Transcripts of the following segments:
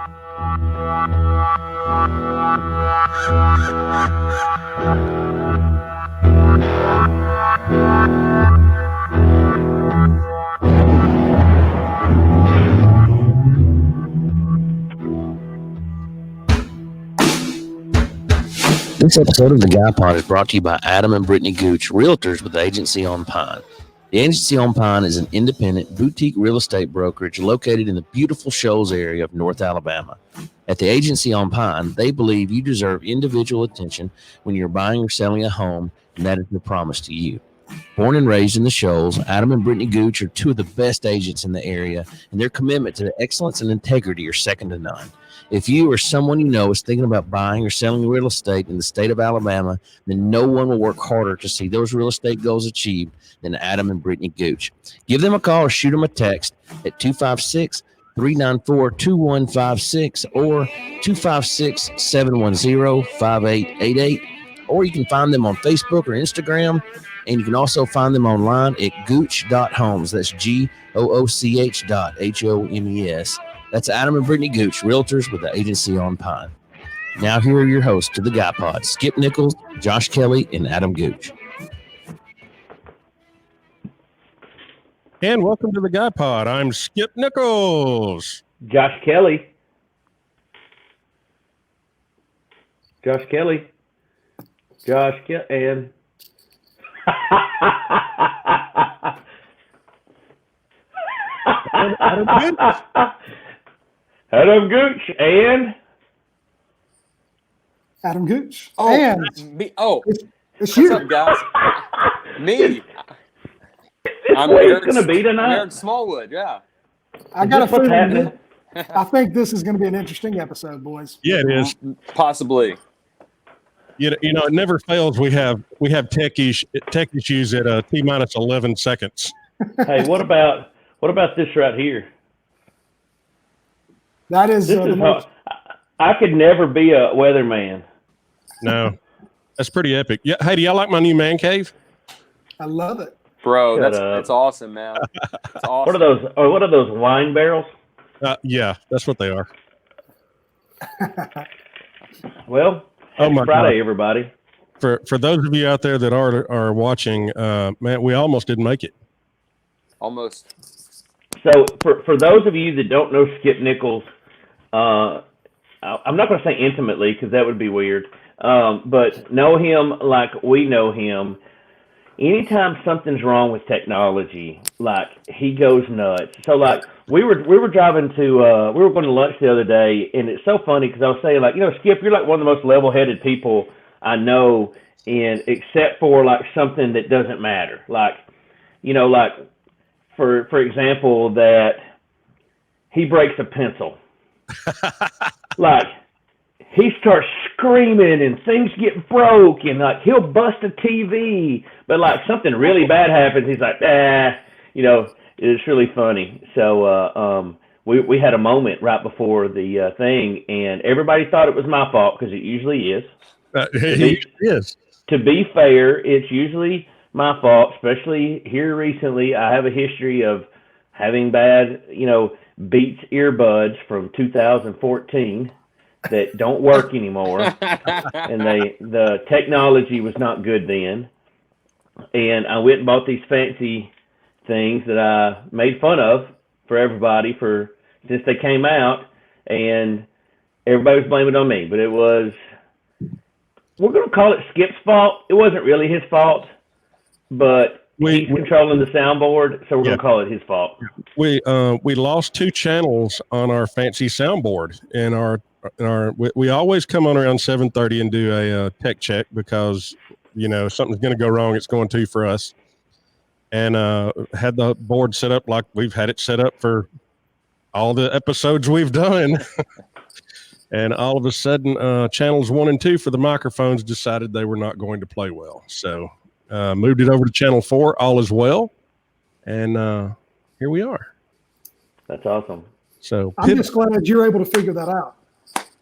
This episode of The Guy Pod is brought to you by Adam and Brittany Gooch, realtors with the Agency on Pine. The Agency on Pine is an independent boutique real estate brokerage located in the beautiful Shoals area of North Alabama. At the Agency on Pine, they believe you deserve individual attention when you're buying or selling a home, and that is their promise to you. Born and raised in the Shoals, Adam and Brittany Gooch are two of the best agents in the area, and their commitment to excellence and integrity are second to none. If you or someone you know is thinking about buying or selling real estate in the state of Alabama, then no one will work harder to see those real estate goals achieved than Adam and Brittany Gooch. Give them a call or shoot them a text at 256-394-2156 or 256-710-5888. Or you can find them on Facebook or Instagram, and you can also find them online at gooch.homes. That's GOOCH.HOMES. That's Adam and Brittany Gooch, realtors with the Agency on Pine. Now here are your hosts to the Guy Pod, Skip Nichols, Josh Kelly, and Adam Gooch. And welcome to the Guy Pod. I'm Skip Nichols. Josh Kelly. And Adam Gooch and Adam Gooch. Oh, and me. it's What's you. up, guys? Me. I'm what Erik, it's going to be tonight? Erik Smallwood, yeah. I got a Is this what's feeling. happening? I think this is going to be an interesting episode, boys. Yeah, it is. Possibly. You know, it never fails. We have tech issues at T-minus 11 seconds. Hey, what about this right here? That is, This is I could never be a weatherman. No, that's pretty epic. Yeah. Hey, do y'all like my new man cave? I love it. Bro, Shut that's up. awesome, man. It's awesome. What are those wine barrels? Yeah, that's what they are. Well, happy my Friday, God. everybody. For those of you out there that are watching, man, we almost didn't make it. Almost. So for those of you that don't know Skip Nichols, I'm not going to say intimately because that would be weird, but know him like we know him. Anytime something's wrong with technology, like he goes nuts. So like we were driving to we were going to lunch the other day, and it's so funny because I was saying like, Skip, you're like one of the most level-headed people I know, and except for like something that doesn't matter, like like for example that he breaks a pencil, like. He starts screaming and things get broke and like he'll bust a TV, but like something really bad happens. He's like, it's really funny. So we had a moment right before the thing, and everybody thought it was my fault because it usually is. He is. To be fair, it's usually my fault, especially here recently. I have a history of having bad, Beats earbuds from 2014. That don't work anymore, and the technology was not good then. And I went and bought these fancy things that I made fun of for everybody since they came out, and everybody was blaming it on me. But we're going to call it Skip's fault. It wasn't really his fault, but he's controlling the soundboard, so we're going to call it his fault. We lost 2 channels on our fancy soundboard, and we always come on around 7:30 and do a tech check because something's going to go wrong. It's going to for us, and had the board set up like we've had it set up for all the episodes we've done. And all of a sudden, channels 1 and 2 for the microphones decided they were not going to play well, so moved it over to channel 4. All is well, and here we are. That's awesome. So I'm just glad you're able to figure that out.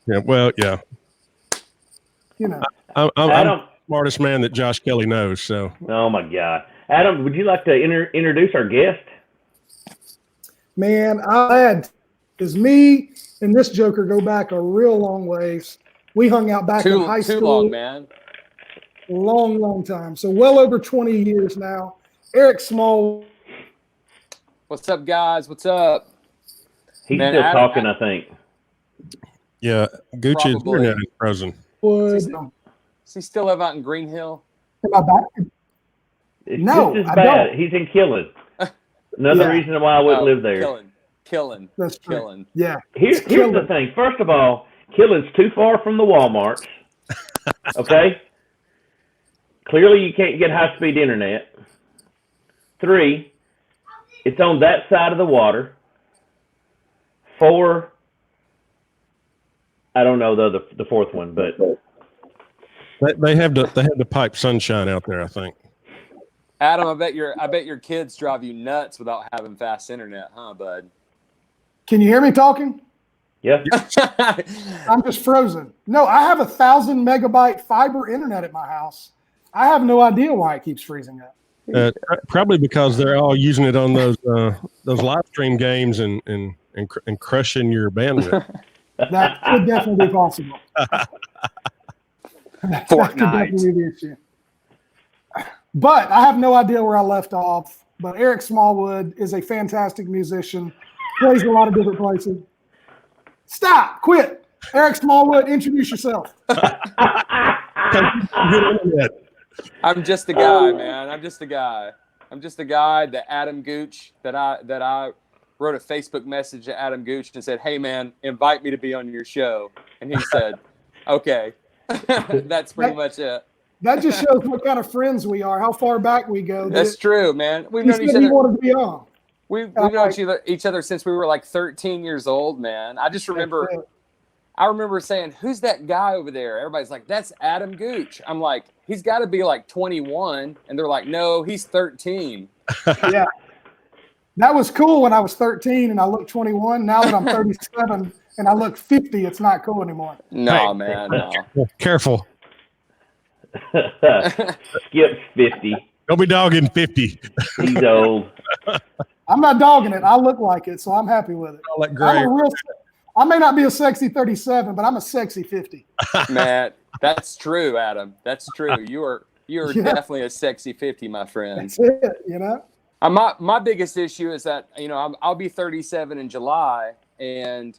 Yeah, well, yeah. I'm the smartest man that Josh Kelly knows. So. Oh my God, Adam, would you like to introduce our guest? Man, I had Because me and this joker go back a real long ways. We hung out back in high school. Too long, man. Long time. So well over 20 years now. Erik Smallwood. What's up, guys? What's up? He's Man, still Adam- talking, I think. Yeah, Gucci's Probably. internet is frozen. Does he still live out in Green Hill? Am I back? It's No, just as I bad. don't. He's in Killen. Another Yeah. reason why I wouldn't live there. Killing. That's true. Killing. Yeah. Here's the thing. First of all, Killen's too far from the Walmarts. Okay? Clearly, you can't get high-speed internet. 3, it's on that side of the water. 4, I don't know the fourth one, but They have the pipe sunshine out there, I think. Adam, I bet your kids drive you nuts without having fast internet, huh, bud? Can you hear me talking? yeah. I'm just frozen. No, I have 1,000 megabyte fiber internet at my house. I have no idea why it keeps freezing up. Probably because they're all using it on those live stream games and crushing your bandwidth. That could definitely be possible. That could definitely be the issue. But I have no idea where I left off. But Erik Smallwood is a fantastic musician, plays in a lot of different places. Stop! Quit! Erik Smallwood, introduce yourself. I'm just a guy, man. I'm just a guy. That Adam Gooch that I wrote a Facebook message to Adam Gooch and said, "Hey, man, invite me to be on your show." And he said, "Okay." That's pretty much it. That just shows what kind of friends we are, how far back we go. That's true, man. We've He known each said he other. wanted to be on. We've known each other since we were like 13 years old, man. I just remember. I remember saying, "Who's that guy over there?" Everybody's like, "That's Adam Gooch." I'm like, "He's got to be like 21," and they're like, "No, he's 13." Yeah. That was cool when I was 13 and I looked 21. Now that I'm 37 and I look 50, it's not cool anymore. No, man, no. Careful. Skip's 50. Don't be dogging 50. He's old. I'm not dogging it. I look like it, so I'm happy with it. All that gray. I may not be a sexy 37, but I'm a sexy 50. Man, that's true, Adam. That's true. You are definitely a sexy 50, my friend. That's it, you know? My biggest issue is that, I'll be 37 in July, and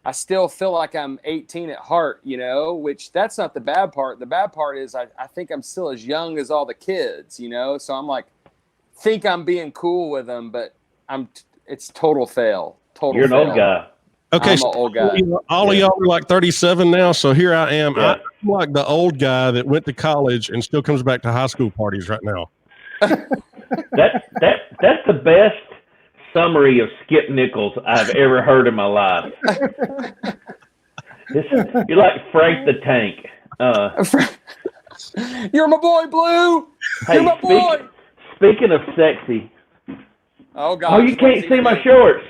I still feel like I'm 18 at heart, which that's not the bad part. The bad part is I think I'm still as young as all the kids, so I'm like, think I'm being cool with them, but it's total fail. You're an old guy. Okay, I'm so an old guy. all of y'all are like 37 now, so here I am. Yeah. I'm like the old guy that went to college and still comes back to high school parties right now. That's the best summary of Skip Nichols I've ever heard in my life. You're like Frank the Tank. You're my boy, Blue. Hey, You're my boy. Speaking of sexy, Oh God! oh, you can't see my shorts.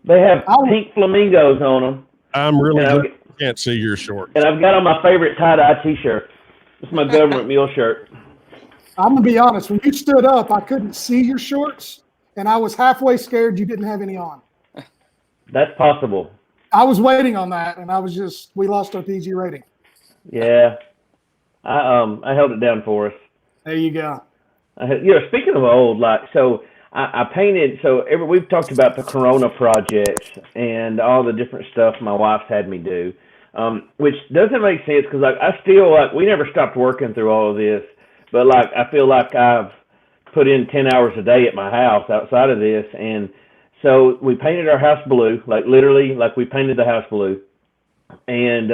They have pink flamingos on them. I'm really And glad I can't see your shorts. And I've got on my favorite tie-dye T-shirt. It's my government mule shirt. I'm going to be honest. When you stood up, I couldn't see your shorts, and I was halfway scared you didn't have any on. That's possible. I was waiting on that, and we lost our PG rating. Yeah. I held it down for us. There you go. Speaking of old, I painted. We've talked about the Corona projects and all the different stuff my wife's had me do, which doesn't make sense because I still we never stopped working through all of this, but I feel like I've put in 10 hours a day at my house outside of this, and so we painted our house blue, literally, we painted the house blue, and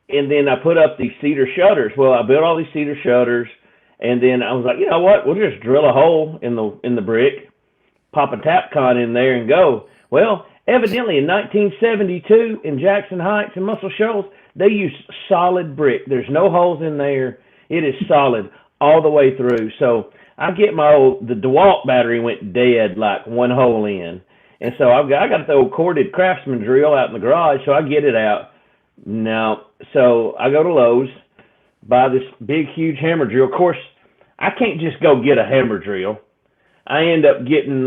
then I put up these cedar shutters. Well, I built all these cedar shutters. And then I was like, you know what? We'll just drill a hole in the brick, pop a Tapcon in there, and go. Well, evidently in 1972 in Jackson Heights and Muscle Shoals, they used solid brick. There's no holes in there. It is solid all the way through. So I get the DeWalt battery went dead one hole in. And so I got the old corded Craftsman drill out in the garage, so I get it out. Now, so I go to Lowe's, buy this big, huge hammer drill. Of course, I can't just go get a hammer drill. I end up getting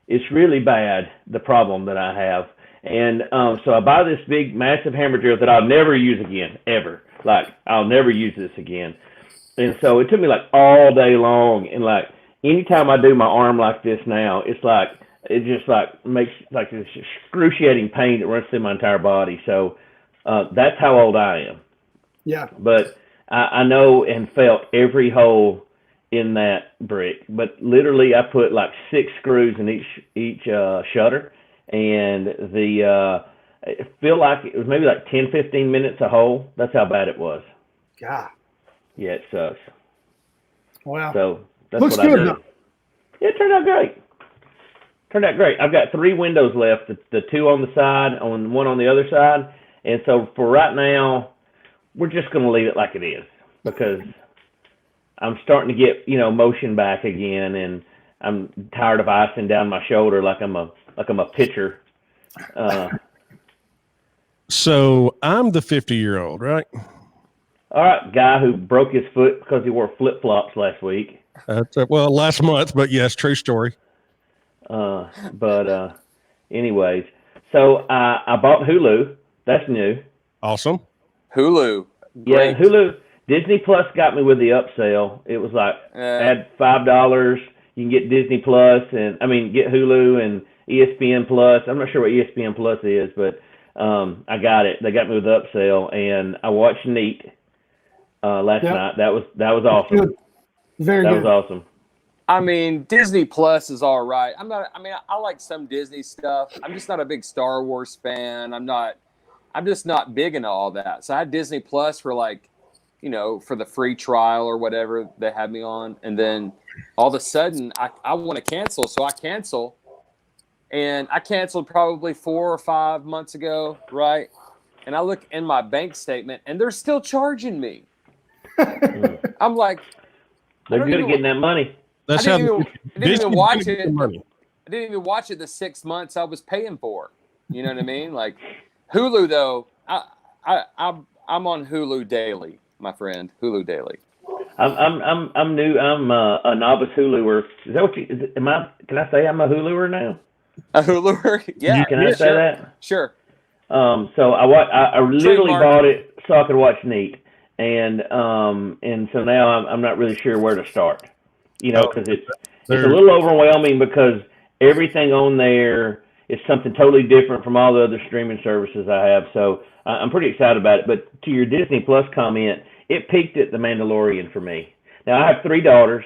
It's really bad, the problem that I have. And so I buy this big, massive hammer drill that I'll never use again, ever. Like, I'll never use this again. And so it took me like all day long. And like, anytime I do my arm like this now, it's like, it just like makes like this excruciating pain that runs through my entire body. So that's how old I am. Yeah. But I know and felt every hole in that brick. But literally, I put like 6 screws in each shutter, and I feel like it was maybe like 10, 15 minutes a hole. That's how bad it was. God. Yeah, it sucks. Wow. So that's Looks what good, I do. though. Yeah, it turned out great. Turned out great. I've got 3 windows left, the 2 on the side, one on the other side. And so for right now, we're just going to leave it like it is, because I'm starting to get, motion back again, and I'm tired of icing down my shoulder like I'm a pitcher. So I'm the 50-year-old, right? All right, guy who broke his foot because he wore flip-flops last week. Well, last month, but yes, true story. Anyways, so I bought Hulu. That's new. Awesome. Hulu. Yeah, Great. Hulu. Disney Plus got me with the upsell. It was like add $5, you can get Disney Plus, and get Hulu and ESPN Plus. I'm not sure what ESPN Plus is, but I got it. They got me with the upsell, and I watched Neat last night. That was awesome. Good. Very that good. was awesome. Disney Plus is all right. I like some Disney stuff. I'm just not a big Star Wars fan. I'm just not big into all that. So I had Disney Plus for for the free trial or whatever they had me on. And then all of a sudden I want to cancel. So I cancel. And I canceled probably 4 or 5 months ago, right? And I look in my bank statement and they're still charging me. I'm like, they're good at getting that money. That's I didn't even watch it. Money. I didn't even watch it the 6 months I was paying for. You know what I mean? Like Hulu though, I'm on Hulu daily, my friend. Hulu daily. I'm new. I'm a novice Huluer. Is that what you? Can I say I'm a Huluer now? A Huluer? Yeah. Can I say that? Sure. So I literally bought it so I could watch Neat, and so now I'm not really sure where to start. Because it's a little overwhelming, because everything on there is something totally different from all the other streaming services I have. So I'm pretty excited about it. But to your Disney Plus comment, it peaked at The Mandalorian for me. Now, I have 3 daughters.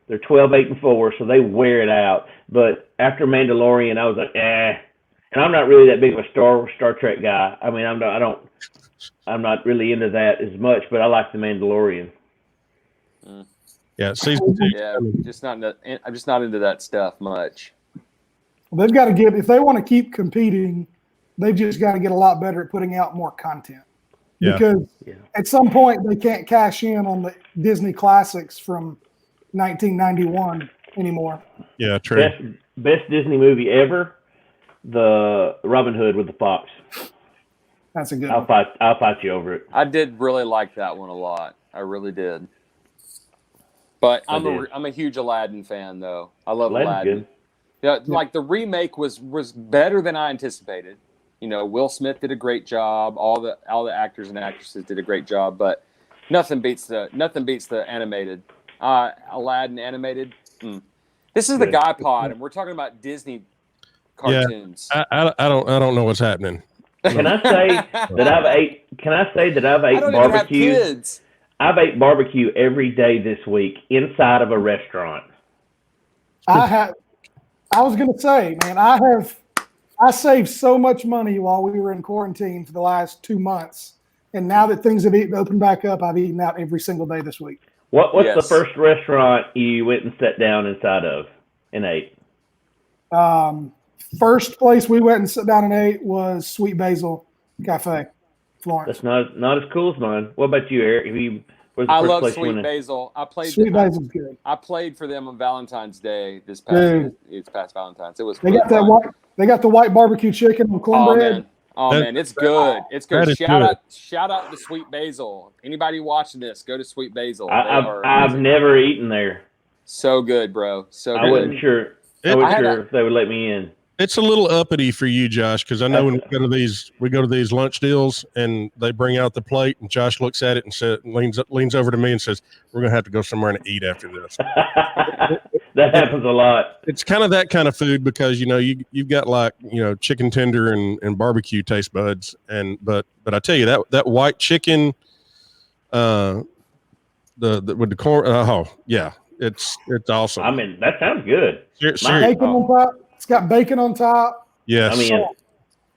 They're 12, 8, and 4, so they wear it out. But after Mandalorian, I was like, And I'm not really that big of a Star Trek guy. I'm not really into that as much, but I like The Mandalorian. Yeah, season 2. Yeah, I'm just not into that stuff much. They've got to if they want to keep competing, they've just got to get a lot better at putting out more content. Yeah. Because at some point they can't cash in on the Disney classics from 1991 anymore. Yeah, true. Best Disney movie ever, the Robin Hood with the fox. That's a good one. I'll fight you over it. I did really like that one a lot. I really did. But I'm a huge Aladdin fan, though. I love Aladdin. Good. Yeah, like the remake was better than I anticipated. Will Smith did a great job. All the actors and actresses did a great job, but nothing beats the animated. Aladdin animated. This is the Guy Pod, and we're talking about Disney cartoons. Yeah, I don't know what's happening. Can I say that I've ate barbecue? Even have kids. I've ate barbecue every day this week inside of a restaurant. I was going to say, man, I saved so much money while we were in quarantine for the last 2 months. And now that things have opened back up, I've eaten out every single day this week. What's the first restaurant you went and sat down inside of and ate? First place we went and sat down and ate was Sweet Basil Cafe, Florence. That's not as cool as mine. What about you, Eric? I love Sweet Basil. Sweet Basil's good. I played for them on Valentine's Day this past Valentine's. It was. They got that They got the white barbecue chicken and cornbread. Oh man, it's good. It's good. Shout out to Sweet Basil. Anybody watching this, go to Sweet Basil. I've never eaten there. So good, bro. So good. I wasn't sure. I wasn't sure if they would let me in. It's a little uppity for you, Josh, because I know when we go to these lunch deals and they bring out the plate and Josh looks at it and leans over to me and says, "We're gonna have to go somewhere and eat after this." That happens a lot. It's kind of that kind of food because you've got like chicken tender and barbecue taste buds, but I tell you that white chicken, with the corn, it's awesome. I mean, that sounds good. Bacon on top. It's got bacon on top. Yes. I mean,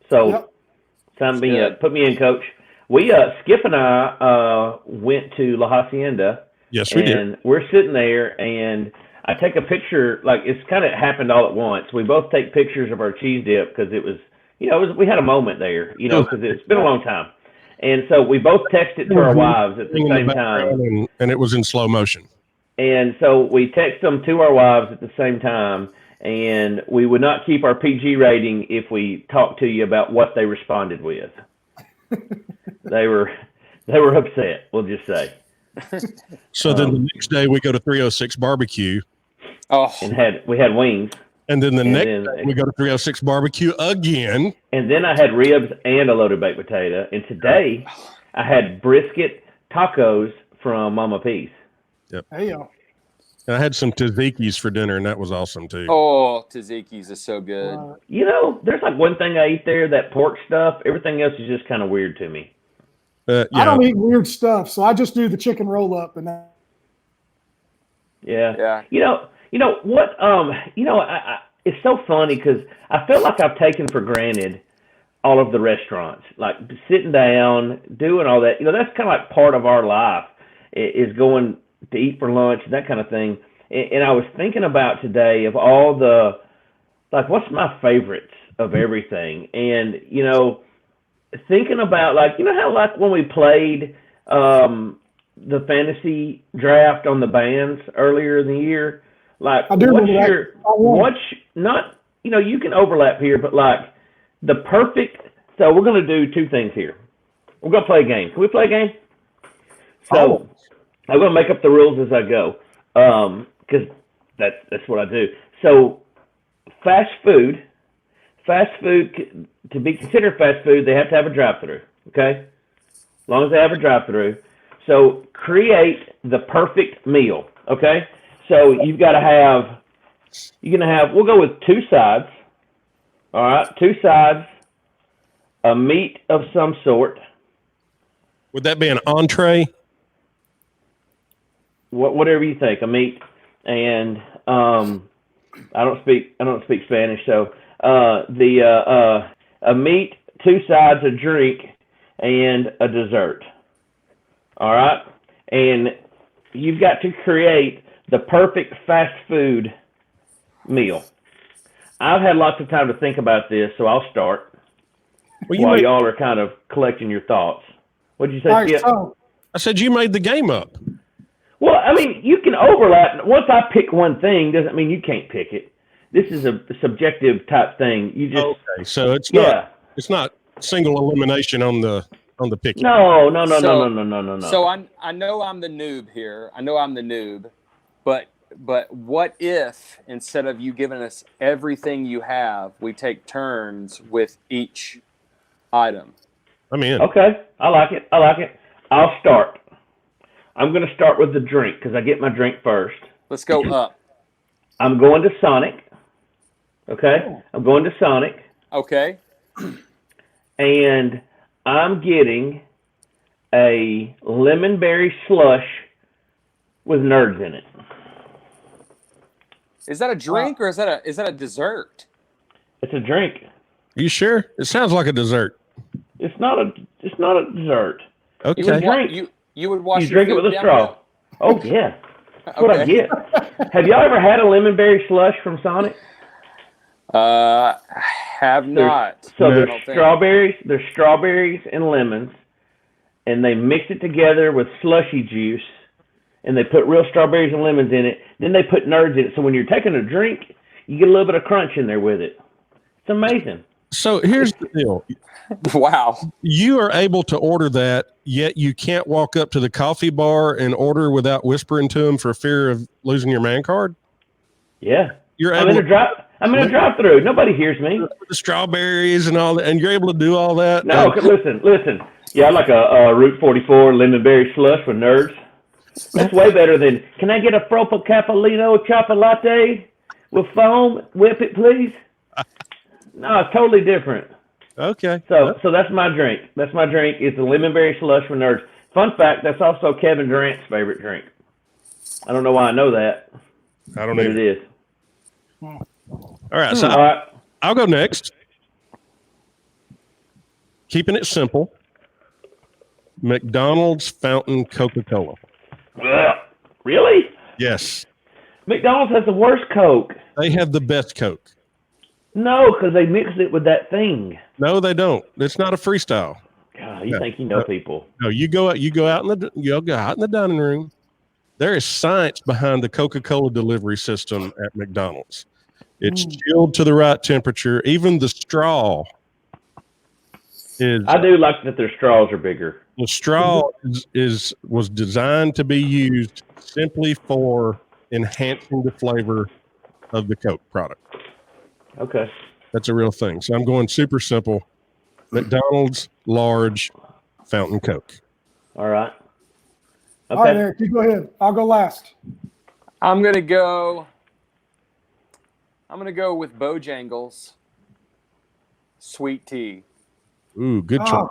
so put me in, Coach. We Skip and I went to La Hacienda. Yes, we did. And we're sitting there, and I take a picture. Like, it's kind of happened all at once. We both take pictures of our cheese dip because it was, we had a moment there, because it's been a long time. And so we both texted to our wives at the same time. And it was in slow motion. And so we text them to our wives at the same time. And we would not keep our PG rating if we talked to you about what they responded with. They were upset, we'll just say. So then the next day we go to 306 barbecue. Oh, and we had wings. And then the next day we go to 306 barbecue again. And then I had ribs and a loaded baked potato. And today I had brisket tacos from Mama Peace. Yep. Hey, yo. And I had some tzatziki's for dinner, and that was awesome too. Oh, tzatziki's is so good. There's like one thing I eat there, that pork stuff. Everything else is just kind of weird to me. I don't eat weird stuff, so I just do the chicken roll up and that. Yeah. What? It's so funny because I feel like I've taken for granted all of the restaurants, like sitting down, doing all that. That's kind of like part of our life is going to eat for lunch and that kind of thing. And I was thinking about today of all the, like, what's my favorites of everything? And, thinking about, like, how, like, when we played the fantasy draft on the bands earlier in the year, like, you can overlap here, but, like, the perfect, so we're going to do two things here. We're going to play a game. Can we play a game? So I'm going to make up the rules as I go, because that's what I do. So fast food, to be considered fast food, they have to have a drive-through, okay? As long as they have a drive-through. So create the perfect meal, okay? So you're going to have, we'll go with two sides, all right? Two sides, a meat of some sort. Would that be an entree? Whatever you think, a meat, and I don't speak Spanish, so a meat, two sides, a drink, and a dessert. All right, and you've got to create the perfect fast food meal. I've had lots of time to think about this, so I'll start while y'all are kind of collecting your thoughts. What did you say, Skip? I said you made the game up. Well, I mean, you can overlap. Once I pick one thing, doesn't mean you can't pick it. This is a subjective type thing. You just so it's not it's not single elimination on the picking. No. So I know I'm the noob here. But what if instead of you giving us everything you have, we take turns with each item? I'm in. Okay, I like it. I'll start. I'm going to start with the drink because I get my drink first. Let's go up. I'm going to Sonic. Okay? I'm going to Sonic. Okay. And I'm getting a lemon berry slush with nerds in it. Is that a drink or is that a dessert? It's a drink. You sure? It sounds like a dessert. It's not a dessert. Okay. It's a drink. You would wash. You drink it with a straw. Oh yeah, that's what I get. Have y'all ever had a lemon berry slush from Sonic? Have not. There's strawberries and lemons, and they mix it together with slushy juice, and they put real strawberries and lemons in it. Then they put nerds in it. So when you're taking a drink, you get a little bit of crunch in there with it. It's amazing. So here's the deal. Wow. You are able to order that, yet you can't walk up to the coffee bar and order without whispering to them for fear of losing your man card? Yeah. you're I'm able in a drive-through. Nobody hears me. the strawberries and all that, and you're able to do all that. No, listen. Yeah, I like a Route 44 lemon berry slush for nerds. That's way better than. Can I get a Fropa Cappuccino chocolate latte with foam? Whip it, please. No, it's totally different. Okay. So that's my drink. That's my drink. It's a lemon berry slush for nerds. Fun fact: that's also Kevin Durant's favorite drink. I don't know why I know that. I don't but know. It is. All right. So All right. I'll go next. Keeping it simple. McDonald's Fountain Coca-Cola. Really? Yes. McDonald's has the worst Coke. They have the best Coke. No, because they mix it with that thing. No, they don't. It's not a freestyle. God, you think you know people? No, you go out in the dining room. There is science behind the Coca-Cola delivery system at McDonald's. It's chilled to the right temperature. Even the straw is. I do like that their straws are bigger. The straw was designed to be used simply for enhancing the flavor of the Coke product. Okay. That's a real thing. So I'm going super simple. McDonald's large fountain Coke. All right. Okay. All right, Eric, you go ahead. I'll go last. I'm gonna go with Bojangles sweet tea. Ooh, good choice.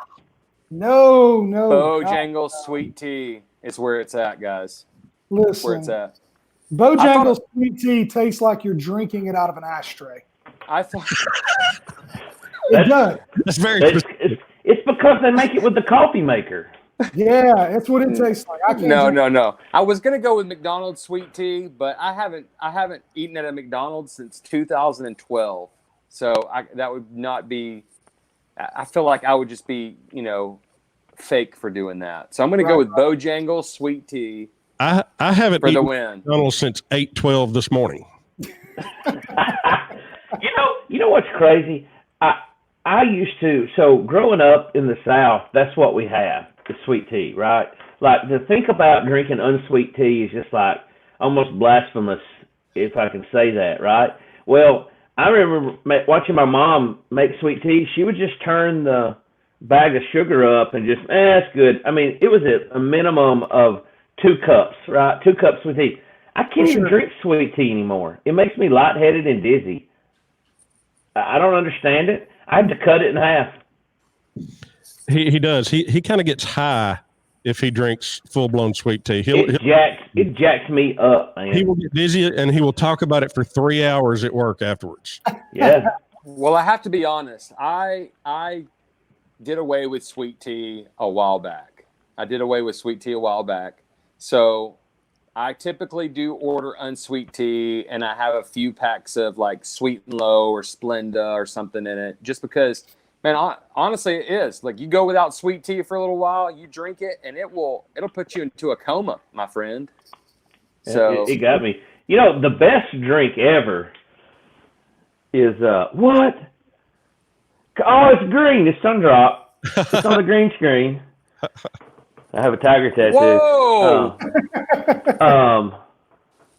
No. Bojangles sweet tea is where it's at, guys. That's where it's Listen, at. Bojangles sweet tea tastes like you're drinking it out of an ashtray. I thought It does. That's very It's because they make it with the coffee maker. Yeah, it's what it tastes like. I can't No. I was gonna go with McDonald's sweet tea, but I haven't eaten at a McDonald's since 2012. So that would not be. I feel like I would just be, fake for doing that. So I'm gonna go with Bojangles sweet tea. I haven't for the eaten win. McDonald's since 8:12 this morning. You know what's crazy? I used to. So growing up in the South, that's what we have. The sweet tea, right? Like to think about drinking unsweet tea is just like almost blasphemous, if I can say that, right? Well, I remember watching my mom make sweet tea. She would just turn the bag of sugar up and just, that's good. I mean, it was a minimum of 2 cups, right? 2 cups sweet tea. I can't even drink sweet tea anymore. It makes me lightheaded and dizzy. I don't understand it. I have to cut it in half. He does. He kind of gets high if he drinks full-blown sweet tea. It jacks me up, man. He will get dizzy and he will talk about it for 3 hours at work afterwards. Yeah. Well, I have to be honest. I did away with sweet tea a while back. So I typically do order unsweet tea, and I have a few packs of like Sweet and Low or Splenda or something in it, just because, man, honestly, it is. Like, you go without sweet tea for a little while, you drink it, and it'll put you into a coma, my friend. So it got me. The best drink ever is what? Oh, it's green. It's Sundrop. It's on the green screen. I have a tiger tattoo. Whoa!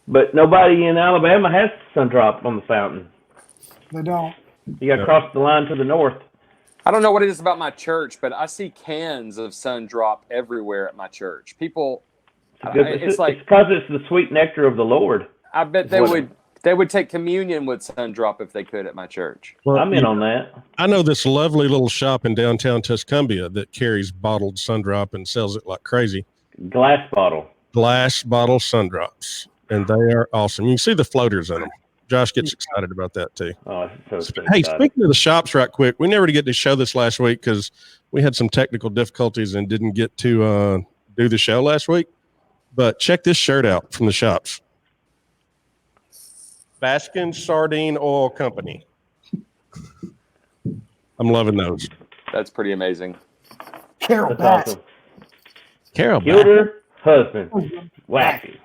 But nobody in Alabama has Sundrop on the fountain. They don't. You got to cross the line to the north. I don't know what it is about my church, but I see cans of Sundrop everywhere at my church. People, it's because it's the sweet nectar of the Lord. I bet they would take communion with Sundrop if they could at my church. Well, I'm in on that. I know this lovely little shop in downtown Tuscumbia that carries bottled Sundrop and sells it like crazy. Glass bottle Sundrops, and they are awesome. You can see the floaters in them. Josh gets excited about that too. Oh, so Hey, excited. speaking of the shops right quick, we never get to show this last week because we had some technical difficulties and didn't get to do the show last week. But check this shirt out from the shops. Baskin Sardine Oil Company. I'm loving those. That's pretty amazing. Carol That's Bass. awesome. Carol Killed her husband. Wacky.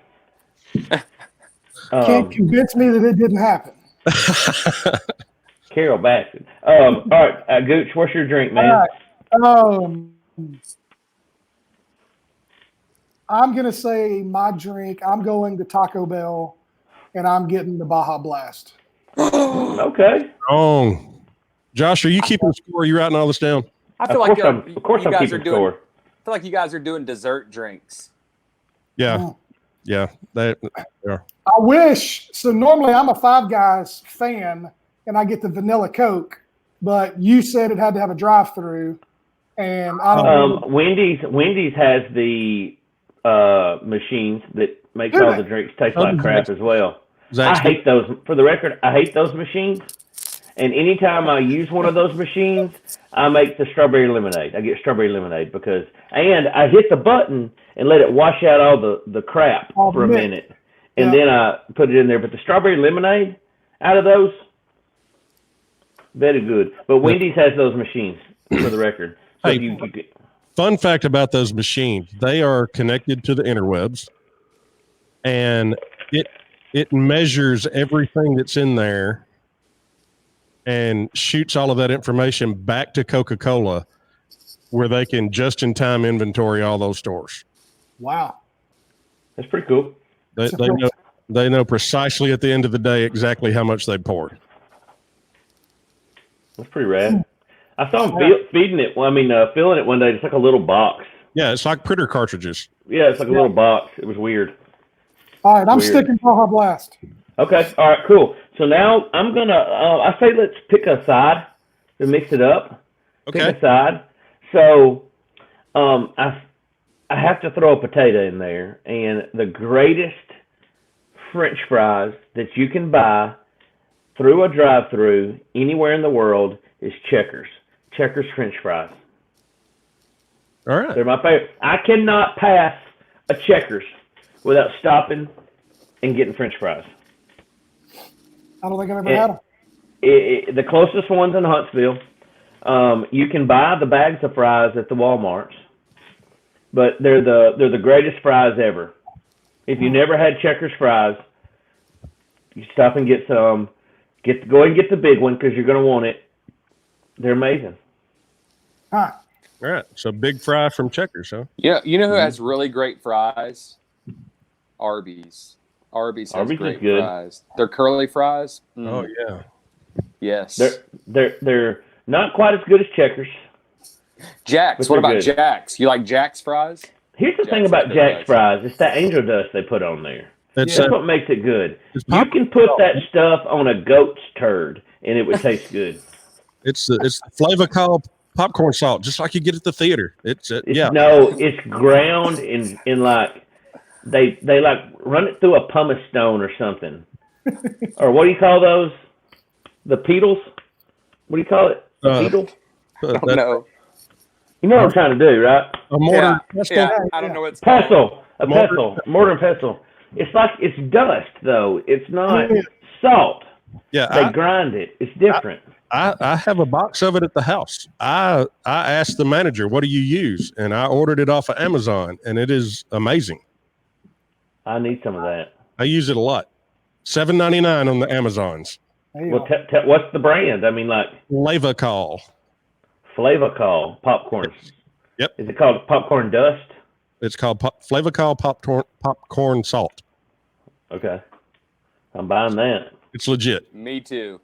Can't convince me that it didn't happen. Carol Baskin. All right, Gooch, what's your drink, man? All right. I'm going to say my drink, I'm going to Taco Bell and I'm getting the Baja Blast. Okay. Wrong. Josh, are you keeping score? Are you writing all this down? I feel Of like course you I'm guys are keeping doing. score. I feel like you guys are doing dessert drinks. Yeah. Yeah. They are. I wish. So normally I'm a Five Guys fan, and I get the vanilla Coke, but you said it had to have a drive-through, and I don't. Wendy's has the machines that make Do all they? the drinks taste Oh, like crap as well. Zach's I hate those. For the record, I hate those machines. And anytime I use one of those machines, I make the strawberry lemonade. I get strawberry lemonade and I hit the button and let it wash out all the crap All for a the mix. minute, and then I put it in there. But the strawberry lemonade out of those, very good. But Wendy's has those machines, for the record. So Hey, if you get, fun fact about those machines, they are connected to the interwebs, and it measures everything that's in there and shoots all of that information back to Coca-Cola, where they can just in time inventory all those stores. Wow. that's pretty cool. They know precisely at the end of the day exactly how much they poured. That's pretty rad. I saw him feeding it. Well, filling it one day. It's like a little box. Yeah, it's like printer cartridges. Yeah, it's like a little box. It was weird. All right, I'm Weird. sticking Baja Blast. Okay. All right. Cool. So now I'm gonna. I say let's pick a side to mix it up. Okay. Pick a side. So, I have to throw a potato in there, and the greatest French fries that you can buy through a drive-through anywhere in the world is Checkers. Checkers French fries. All right. They're my favorite. I cannot pass a Checkers without stopping and getting French fries. I don't think I've ever had them. The closest one's in Huntsville. You can buy the bags of fries at the Walmarts, but they're the greatest fries ever. If you never had Checkers fries, you stop and get some. Go and get the big one because you're going to want it. They're amazing. Huh. All right. So big fry from Checkers, huh? Yeah, you know who has really great fries? Arby's. Arby's has Arby's is great good. fries. They're curly fries. Oh yeah. Yes. They're not quite as good as Checkers. Jack's. But What they're about good. Jack's? You like Jack's fries? Here's the thing Jack's about is good Jack's fries. fries. It's that angel dust they put on there. It's That's what makes it good. it's You can put that stuff on a goat's turd, and it would taste good. it's the Flavor Call popcorn salt, just like you get at the theater. No, it's ground in like they like run it through a pumice stone or something. Or what do you call those? The pedals? What do you call it? A pedal? I don't know. You know what I'm trying to do, right? A mortar pestle. Yeah, I don't know what's called. Pestle. A pestle. Mortar and pestle. It's like it's dust though. It's not salt. Yeah, They grind it. It's different. I have a box of it at the house. I asked the manager, "What do you use?" And I ordered it off of Amazon, and it is amazing. I need some of that. I use it a lot. $7.99 on the Amazons. There you Well, go. what's the brand? I mean, like Flavor Call. Flavor Call popcorn. Yep. Is it called popcorn dust? It's called Flavor Call popcorn salt. Okay. I'm buying that. It's legit. Me too.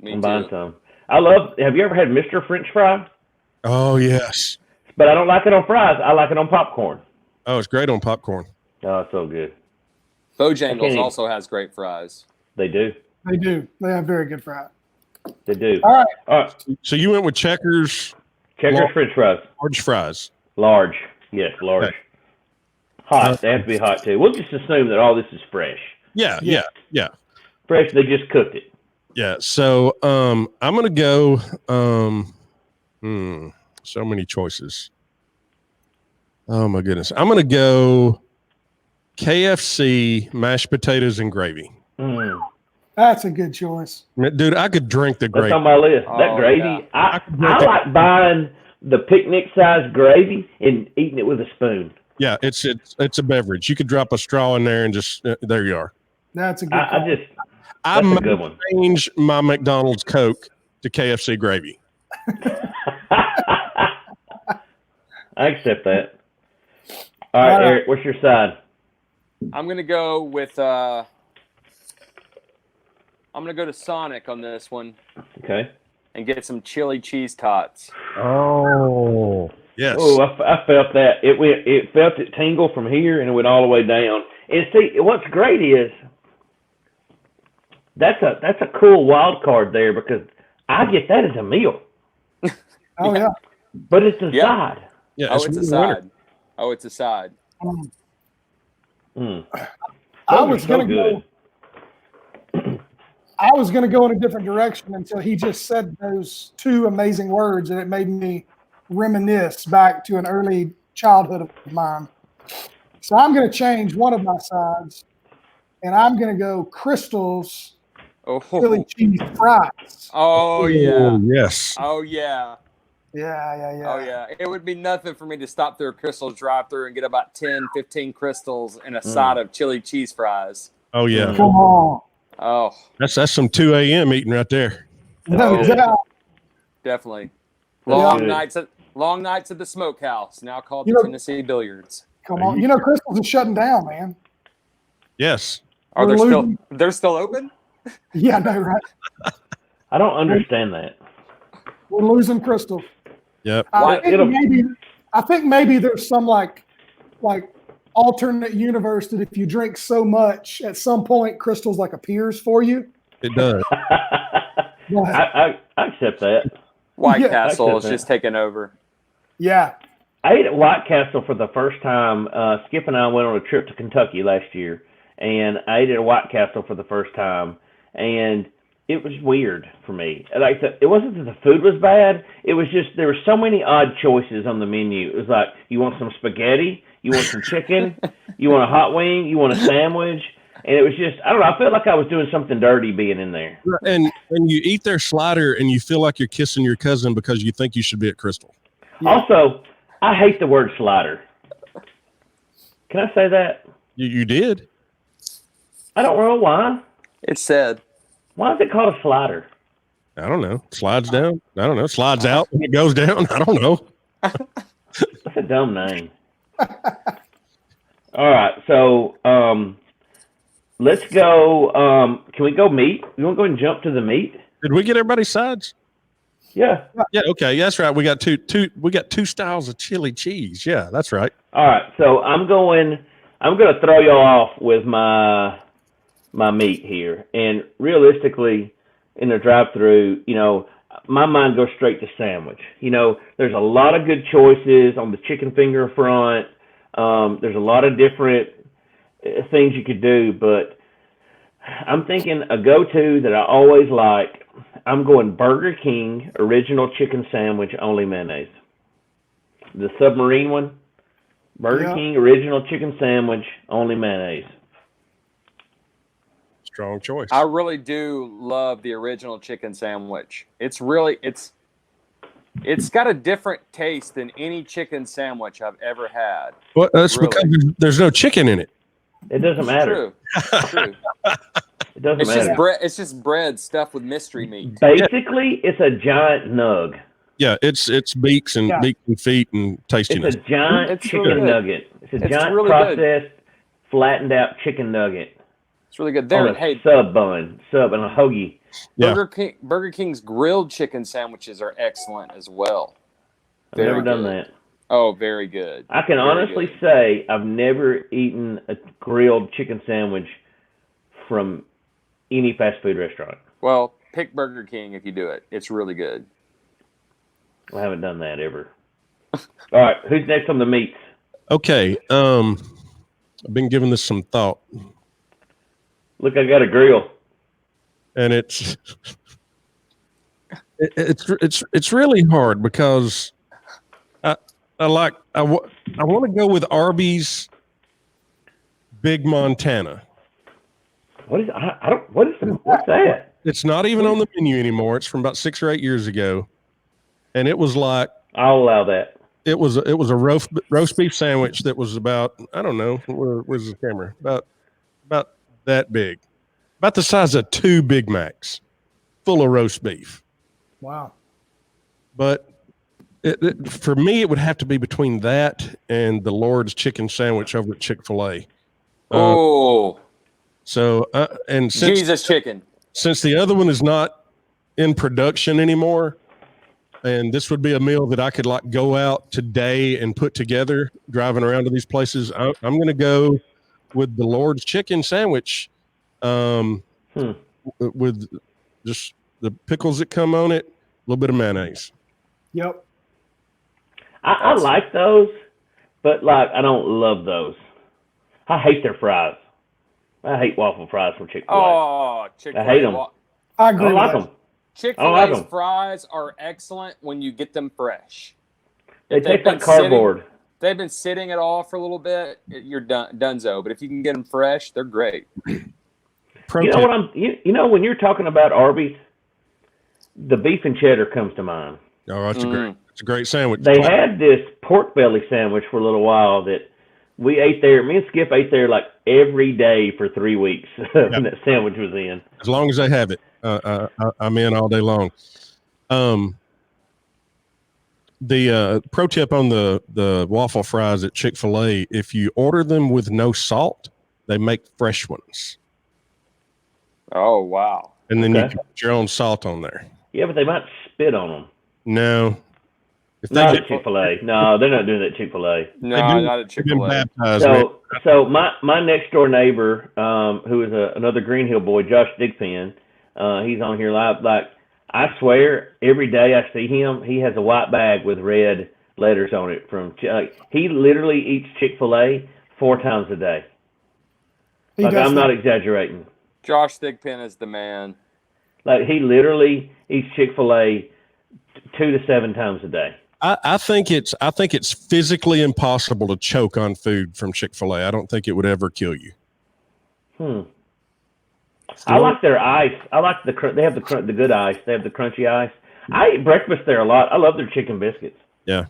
I'm buying some. Have you ever had Mr. French Fry? Oh yes. But I don't like it on fries. I like it on popcorn. Oh, it's great on popcorn. Oh, it's so good. Bojangles also has great fries. They do. They do. They have very good fries. They do. All right. All right. So you went with Checkers Checkers French fries. large fries. Large. Yes, large. Okay. Hot. They have to be hot too. We'll just assume that all this is fresh. Yeah. Fresh. They just cooked it. Yeah. So I'm gonna go. So many choices. Oh my goodness. I'm gonna go KFC mashed potatoes and gravy. Mm. That's a good choice. Dude, I could drink the That's gravy. on my list. Oh, That gravy. yeah. I like buying the picnic size gravy and eating it with a spoon. Yeah, it's a beverage. You could drop a straw in there and just there you are. That's a good I call. just I that's a good one. change my McDonald's Coke to KFC gravy. I accept that. All right, Eric, what's your side? I'm gonna go with I'm gonna go to Sonic on this one Okay. and get some chili cheese tots. Oh, yes. Oh, I felt that. It felt it tingle from here, and it went all the way down. And see, what's great is that's a cool wild card there because I get that as a meal, Oh yeah. but it's a Yeah. side. Yeah, Oh, it's a really winter. side. Oh, it's a side. Mm. I Those are was so gonna good. go. I was gonna go in a different direction until he just said those two amazing words, and it made me reminisce back to an early childhood of mine. So I'm gonna change one of my sides, and I'm gonna go Crystal's chili Oh, cheese fries. oh yeah. Oh, yes. Oh yeah. Yeah. Oh yeah. It would be nothing for me to stop through a Crystal's drive-through and get about 10, 15 Crystals and a side of chili cheese fries. Oh, yeah. Come on. Oh, That's some 2 a.m. eating right there. No Oh. doubt. definitely. That's Long nights at the smokehouse, now called You the know- Tennessee Billiards. Come on. You know, Crystal's is shutting down, man. Yes. Are We're they still losing- they're still open? Yeah, no, right. I don't understand that. We're losing Crystal. Yep. Why- I think maybe there's some like alternate universe that if you drink so much, at some point Crystal's like appears for you. It does. But, I accept that. White Yeah. Castle is Accept that. just taking over. yeah. I ate at White Castle for the first time. Skip and I went on a trip to Kentucky last year, and I ate at White Castle for the first time, and it was weird for me. Like it wasn't that the food was bad; it was just there were so many odd choices on the menu. It was like you want some spaghetti, you want some chicken, you want a hot wing, you want a sandwich, and it was just I don't know. I felt like I was doing something dirty being in there. And you eat their slider and you feel like you're kissing your cousin because you think you should be at Crystal. Yeah. Also, I hate the word slider. Can I say that? You did? I don't know why. It's said. Why is it called a slider? I don't know. Slides down. I don't know. Slides out and it goes down. I don't know. That's a dumb name. All right, so let's go. Can we go meat? You want to go ahead and jump to the meat? Did we get everybody's sides? Yeah. Yeah. Okay. That's right. We got two styles of chili cheese. Yeah, that's right. All right, so I'm going to throw y'all off with my meat here, and realistically, in the drive-through, my mind goes straight to sandwich. There's a lot of good choices on the chicken finger front. There's a lot of different things you could do, but I'm thinking a go-to that I always like. I'm going Burger King original chicken sandwich, only mayonnaise. The submarine one, Burger Yeah. King original chicken sandwich, only mayonnaise. Strong choice. I really do love the original chicken sandwich. It's got a different taste than any chicken sandwich I've ever had. Well, that's Really? because there's no chicken in it. It doesn't matter. True. It doesn't It's matter. just bread. It's just bread stuffed with mystery meat. Basically, it's a giant nug. Yeah, it's beaks and Yeah. beaks and feet and It's tastiness. a giant It's chicken really good. nugget. It's a It's giant really good. processed, flattened out chicken nugget It's really good. on There, a hey, sub and a hoagie. Yeah. Burger King's grilled chicken sandwiches are excellent as well. I've never Very done good. that. Oh, very good. I can Very honestly good. say I've never eaten a grilled chicken sandwich from any fast food restaurant. Well, pick Burger King if you do it. It's really good. I haven't done that ever. All right, who's next on the meats? Okay. I've been giving this some thought, Look, I got a grill. and it's really hard because I want to go with Arby's Big Montana. What is I don't what's that? It's not even on the menu anymore. It's from about 6 or 8 years ago, and it was like I'll allow that. it was a roast beef sandwich that was about, I don't know, where's the camera, about that big, about the size of 2 Big Macs, full of roast beef. Wow. But for me, it would have to be between that and the Lord's chicken sandwich over at Chick-fil-A. Oh, So and since Jesus chicken. since the other one is not in production anymore, and this would be a meal that I could like go out today and put together driving around to these places, I'm going to go with the Lord's chicken sandwich, with just the pickles that come on it, a little bit of mayonnaise. Yep. I like those, but like I don't love those. I hate their fries. I hate waffle fries from Chick-fil-A. Oh, Chick-fil-A. I hate them. I I agree don't with like that. them. Chick-fil-A's them. fries are excellent when you get them fresh. They If they've taste like been sitting- cardboard. They've been sitting at all for a little bit, you're donezo. But if you can get them fresh, they're great. Pro You know tip. what you know when you're talking about Arby's, the beef and cheddar comes to mind. Oh, that's a great sandwich. They had this pork belly sandwich for a little while that we ate there. Me and Skip ate there like every day for 3 weeks when that sandwich was in. As long as they have it, I'm in all day long. The pro tip on the waffle fries at Chick-fil-A, if you order them with no salt, they make fresh ones. Oh, wow. And then you Okay. can put your own salt on there. Yeah, but they might spit on them. No. If Not they at Chick-fil-A. No, they're not doing that at Chick-fil-A. No, do- not at they've been Chick-fil-A. baptized, man. So my next door neighbor, who is another Green Hill boy, Josh Digpen, he's on here live. Like I swear, every day I see him, he has a white bag with red letters on it. He literally eats Chick-fil-A 4 times a day. He Like does I'm that. not exaggerating. Josh Thigpen is the man. Like he literally eats Chick-fil-A 2 to 7 times a day. I think it's physically impossible to choke on food from Chick-fil-A. I don't think it would ever kill you. I like their ice. I like they have the good ice. They have the crunchy ice. I eat breakfast there a lot. I love their chicken biscuits. Yeah.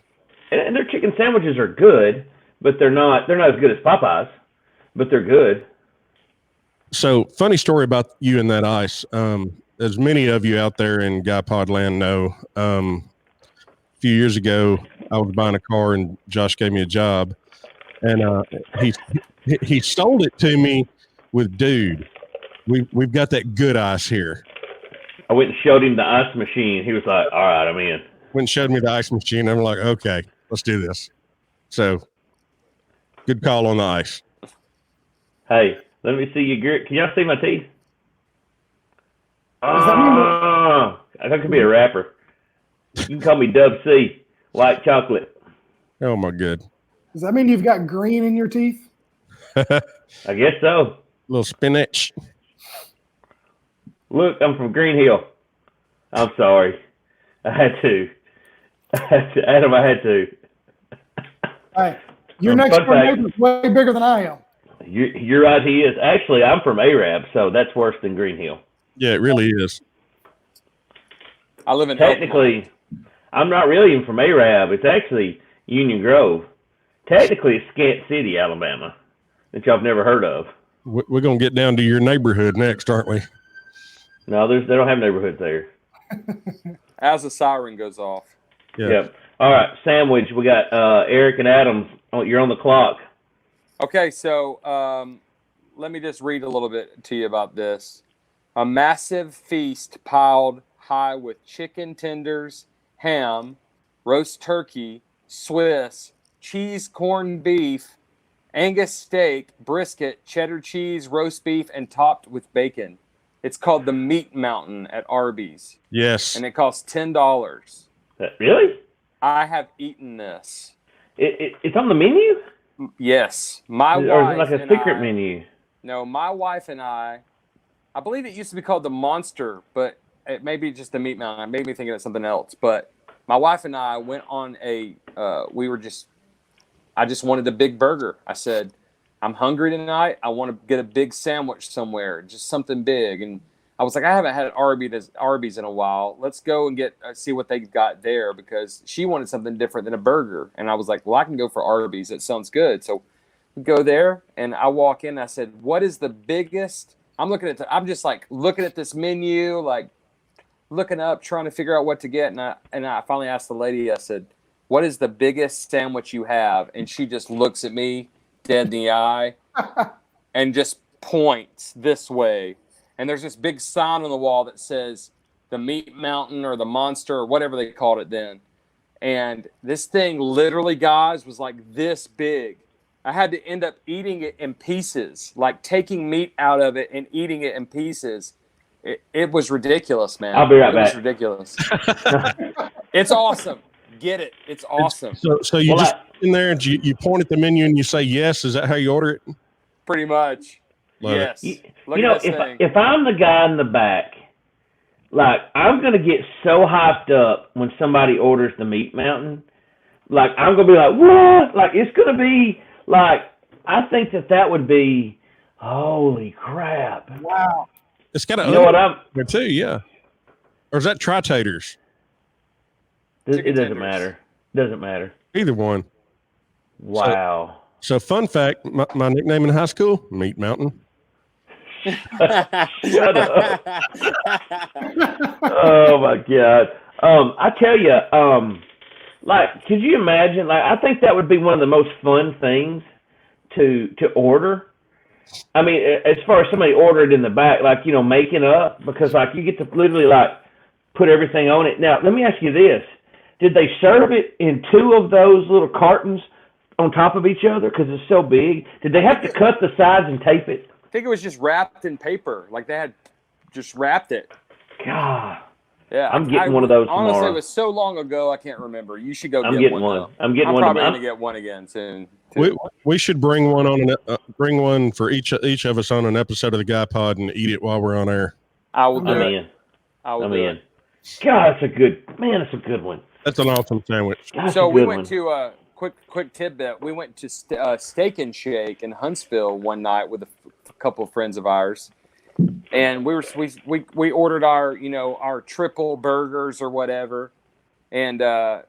And their chicken sandwiches are good, but they're not as good as Popeyes, but they're good. So funny story about you and that ice. As many of you out there in Guy Pod land know, a few years ago, I was buying a car and Josh gave me a job, and he sold it to me with, dude, we've got that good ice here. I went and showed him the ice machine. He was like, all right, I'm in. Went and showed me the ice machine. I'm like, okay, let's do this. So good call on the ice. Hey, let me see you. Can y'all see my teeth? Does that mean I could be a rapper. You can call me Dub C, white chocolate. Oh my good. Does that mean you've got green in your teeth? I guess so. Little spinach. Look, I'm from Green Hill. I'm sorry. I had to. Adam, I had to. Hey, your Fun next door fact. neighbor is way bigger than I am. You're right, he is. Actually, I'm from Arab, so that's worse than Green Hill. Yeah, it really is. I live in Technically, I'm not really even from Arab. It's actually Union Grove. Technically, it's Scant City, Alabama, that y'all have never heard of. We're going to get down to your neighborhood next, aren't we? No, they don't have neighborhoods there. as the siren goes off. Yeah. Yep. All right, sandwich. We got Eric and Adam. Oh, you're on the clock. Okay, so let me just read a little bit to you about this. A massive feast piled high with chicken tenders, ham, roast turkey, Swiss, cheese, corned beef, Angus steak, brisket, cheddar cheese, roast beef, and topped with bacon. It's called the Meat Mountain at Arby's, Yes. and it costs $10. Really? I have eaten this. It's on the menu? Yes, my Or is wife it like a and secret I- menu? No, my wife and I believe it used to be called the Monster, but it may be just the Meat Mountain. It made me thinking of something else. But my wife and I went on I just wanted a big burger. I said, I'm hungry tonight. I want to get a big sandwich somewhere, just something big. And I was like, I haven't had Arby's in a while. Let's go and see what they got there, because she wanted something different than a burger. And I was like, well, I can go for Arby's. It sounds good. So we go there, and I walk in. And I said, what is the biggest? I'm just like looking at this menu, like looking up, trying to figure out what to get. And I finally asked the lady, I said, what is the biggest sandwich you have? And she just looks at me dead in the eye and just points this way. and there's this big sign on the wall that says the Meat Mountain or the Monster or whatever they called it then. And this thing literally, guys, was like this big. I had to end up eating it in pieces, like taking meat out of it and eating it in pieces. It was ridiculous, man. I'll be right back. It was ridiculous. It's awesome. Get it. It's awesome. So you just in there and you point at the menu and you say yes. Is that how you order it? Pretty much. Love yes. You know, if I'm the guy in the back, like, I'm going to get so hyped up when somebody orders the Meat Mountain. Like, I'm going to be like, what? Like, it's going to be, like, I think that would be, holy crap. Wow. It's got a You know what I'm, there too, yeah. Or is that Tri-Taters? it doesn't matter. Doesn't matter. Either one. Wow. So fun fact, my nickname in high school, Meat Mountain. Shut up. Oh my God. I tell you, like, could you imagine? Like, I think that would be one of the most fun things to order. I mean, as far as somebody ordered in the back, like, you know, making up, because like you get to literally like put everything on it. Now, let me ask you this: did they serve it in two of those little cartons on top of each other because it's so big? Did they have to cut the sides and tape it? I think it was just wrapped in paper. Like they had just wrapped it. God. Yeah, I'm getting one of those honestly, tomorrow. it was so long ago, I can't remember. You should go I'm get getting one. one. I'm getting I'm one. probably going to get one again soon. Too. We should bring one on bring one for each of us on an episode of the Guy Pod and eat it while we're on air. I will do I'm it. in. I will I'm do in. it. God, that's a good man. That's a good one. That's an awesome sandwich. That's So a we good went one. to quick tidbit. We went to Steak and Shake in Huntsville one night with a couple of friends of ours, and we ordered our triple burgers or whatever, and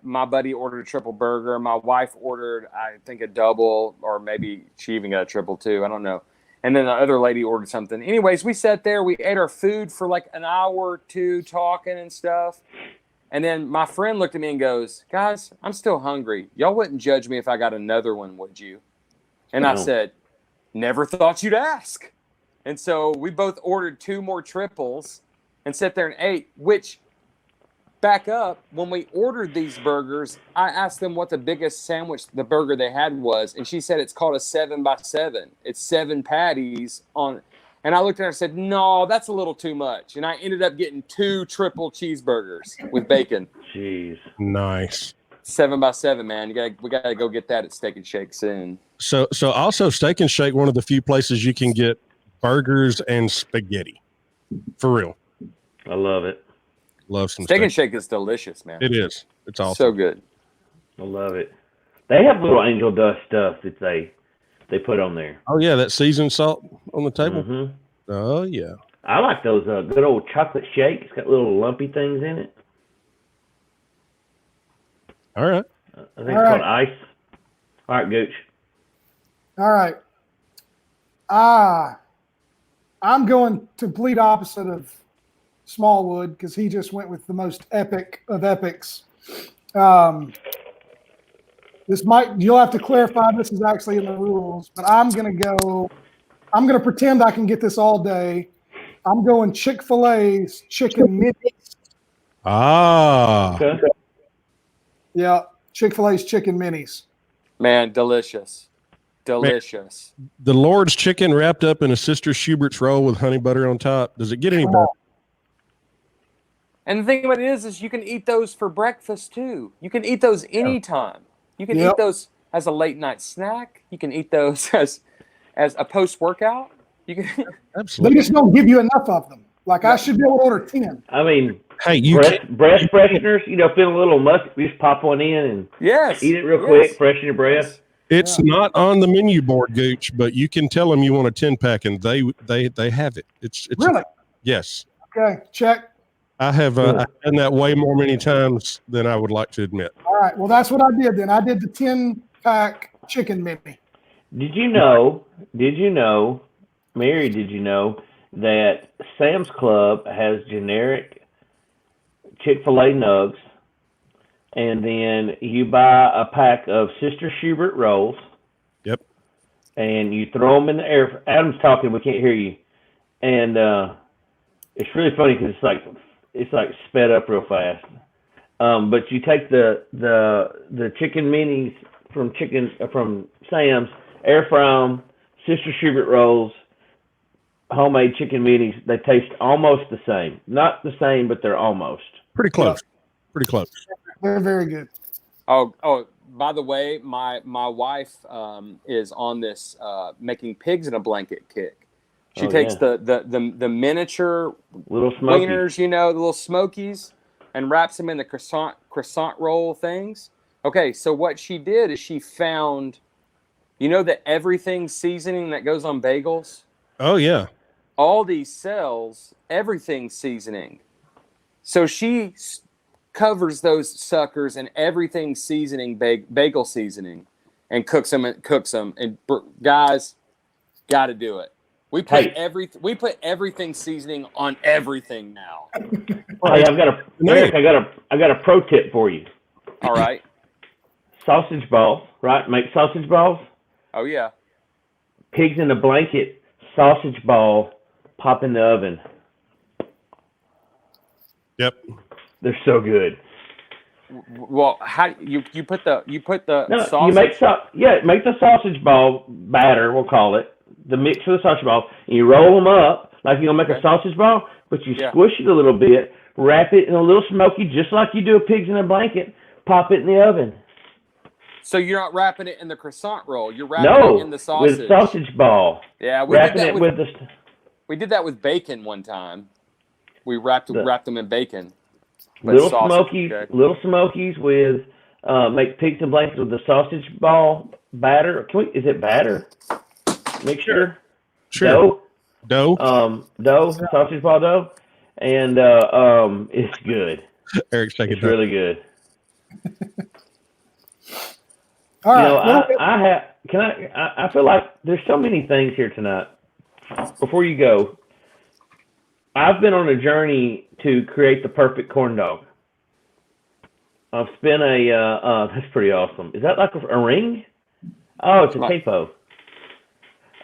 my buddy ordered a triple burger. My wife ordered, I think, a double, or maybe she even got a triple too. I don't know. And then the other lady ordered something. Anyways, we sat there. We ate our food for like an hour or two talking and stuff. And then my friend looked at me and goes, guys, I'm still hungry. Y'all wouldn't judge me if I got another one, would you? And I said, never thought you'd ask. And so we both ordered 2 more triples and sat there and ate, which, back up, when we ordered these burgers, I asked them what the biggest the burger they had was. And she said it's called a 7x7. It's 7 patties on. And I looked at her and said, no, that's a little too much. And I ended up getting 2 triple cheeseburgers with bacon. Jeez. Nice. 7x7, man. We gotta go get that at Steak and Shake soon. So also Steak and Shake, one of the few places you can get burgers and spaghetti. For real. I love it. Love some Steak and Shake is delicious, man. It is. It's awesome. So good. I love it. They have little angel dust stuff that they put on there. Oh yeah, that seasoned salt on the table. Mm-hmm. Oh yeah. I like those good old chocolate shake. It's got little lumpy things in it. All right. I think it's called ice. All right, Gooch. All right. I'm going complete opposite of Smallwood because he just went with the most epic of epics. You'll have to clarify this is actually in the rules, but I'm going to pretend I can get this all day. I'm going Chick-fil-A's chicken minis. Ah. Okay. Yeah, Chick-fil-A's chicken minis. Man, delicious. Delicious. The Lord's chicken wrapped up in a Sister Schubert's roll with honey butter on top. Does it get any better? And the thing about it is you can eat those for breakfast too. You can eat those anytime. You can eat those as a late night snack. You can eat those as a post workout. You can. Absolutely. They just don't give you enough of them. Like I should be able to order 10. I mean, Hey, you breast fresheners, feeling a little musty, you just pop one in and eat it real quick, freshen your breath. It's not on the menu board, Gooch, but you can tell them you want a 10-pack, and they have it. It's Really? Yes. Okay, check. I have I've done that way many times than I would like to admit. All right. Well, that's what I did then. I did the 10-pack chicken mini. Did you know, Mary, did you know that Sam's Club has generic Chick-fil-A nugs, and then you buy a pack of Sister Schubert rolls. Yep. And you throw them in the air. Adam's talking, we can't hear you. And It's really funny because it's like sped up real fast. But you take the chicken minis from Sam's, air fry 'em, Sister Schubert rolls, homemade chicken minis. They taste almost the same. Not the same, but they're almost. Pretty close. Pretty close. They're very good. Oh, by the way, my wife is on this making pigs in a blanket kick. She takes the miniature little smokies. wieners, the little smokies, and wraps them in the croissant roll things. Okay, so what she did is she found, the everything seasoning that goes on bagels? Oh, yeah. All these sells everything seasoning. So she covers those suckers in everything seasoning, bagel seasoning, and cooks them. And guys, got to do it. We put everything seasoning on everything now. Hey, I got a pro tip for you. All right. Sausage balls, right? Make sausage balls. Oh yeah. Pigs in a blanket, sausage ball, pop in the oven. Yep. They're so good. Well, how you put the No, sausage? make the sausage ball batter. We'll call it the mix for the sausage ball, and you roll them up like you're gonna make a sausage ball, but you squish it a little bit, wrap it in a little smoky, just like you do a pigs in a blanket. Pop it in the oven. So you're not wrapping it in the croissant roll. You're wrapping it in the sausage. With sausage ball. Yeah, we did that with bacon one time. We wrapped them in bacon. Little smokies with make pigs and blankets with the sausage ball batter. Is it batter? Mixture. Sure. Dough, sausage ball dough, and it's good. Eric's taking it's really good. All right. I feel like there's so many things here tonight. Before you go, I've been on a journey to create the perfect corn dog. I've spent that's pretty awesome. Is that like a ring? Oh, it's a capo.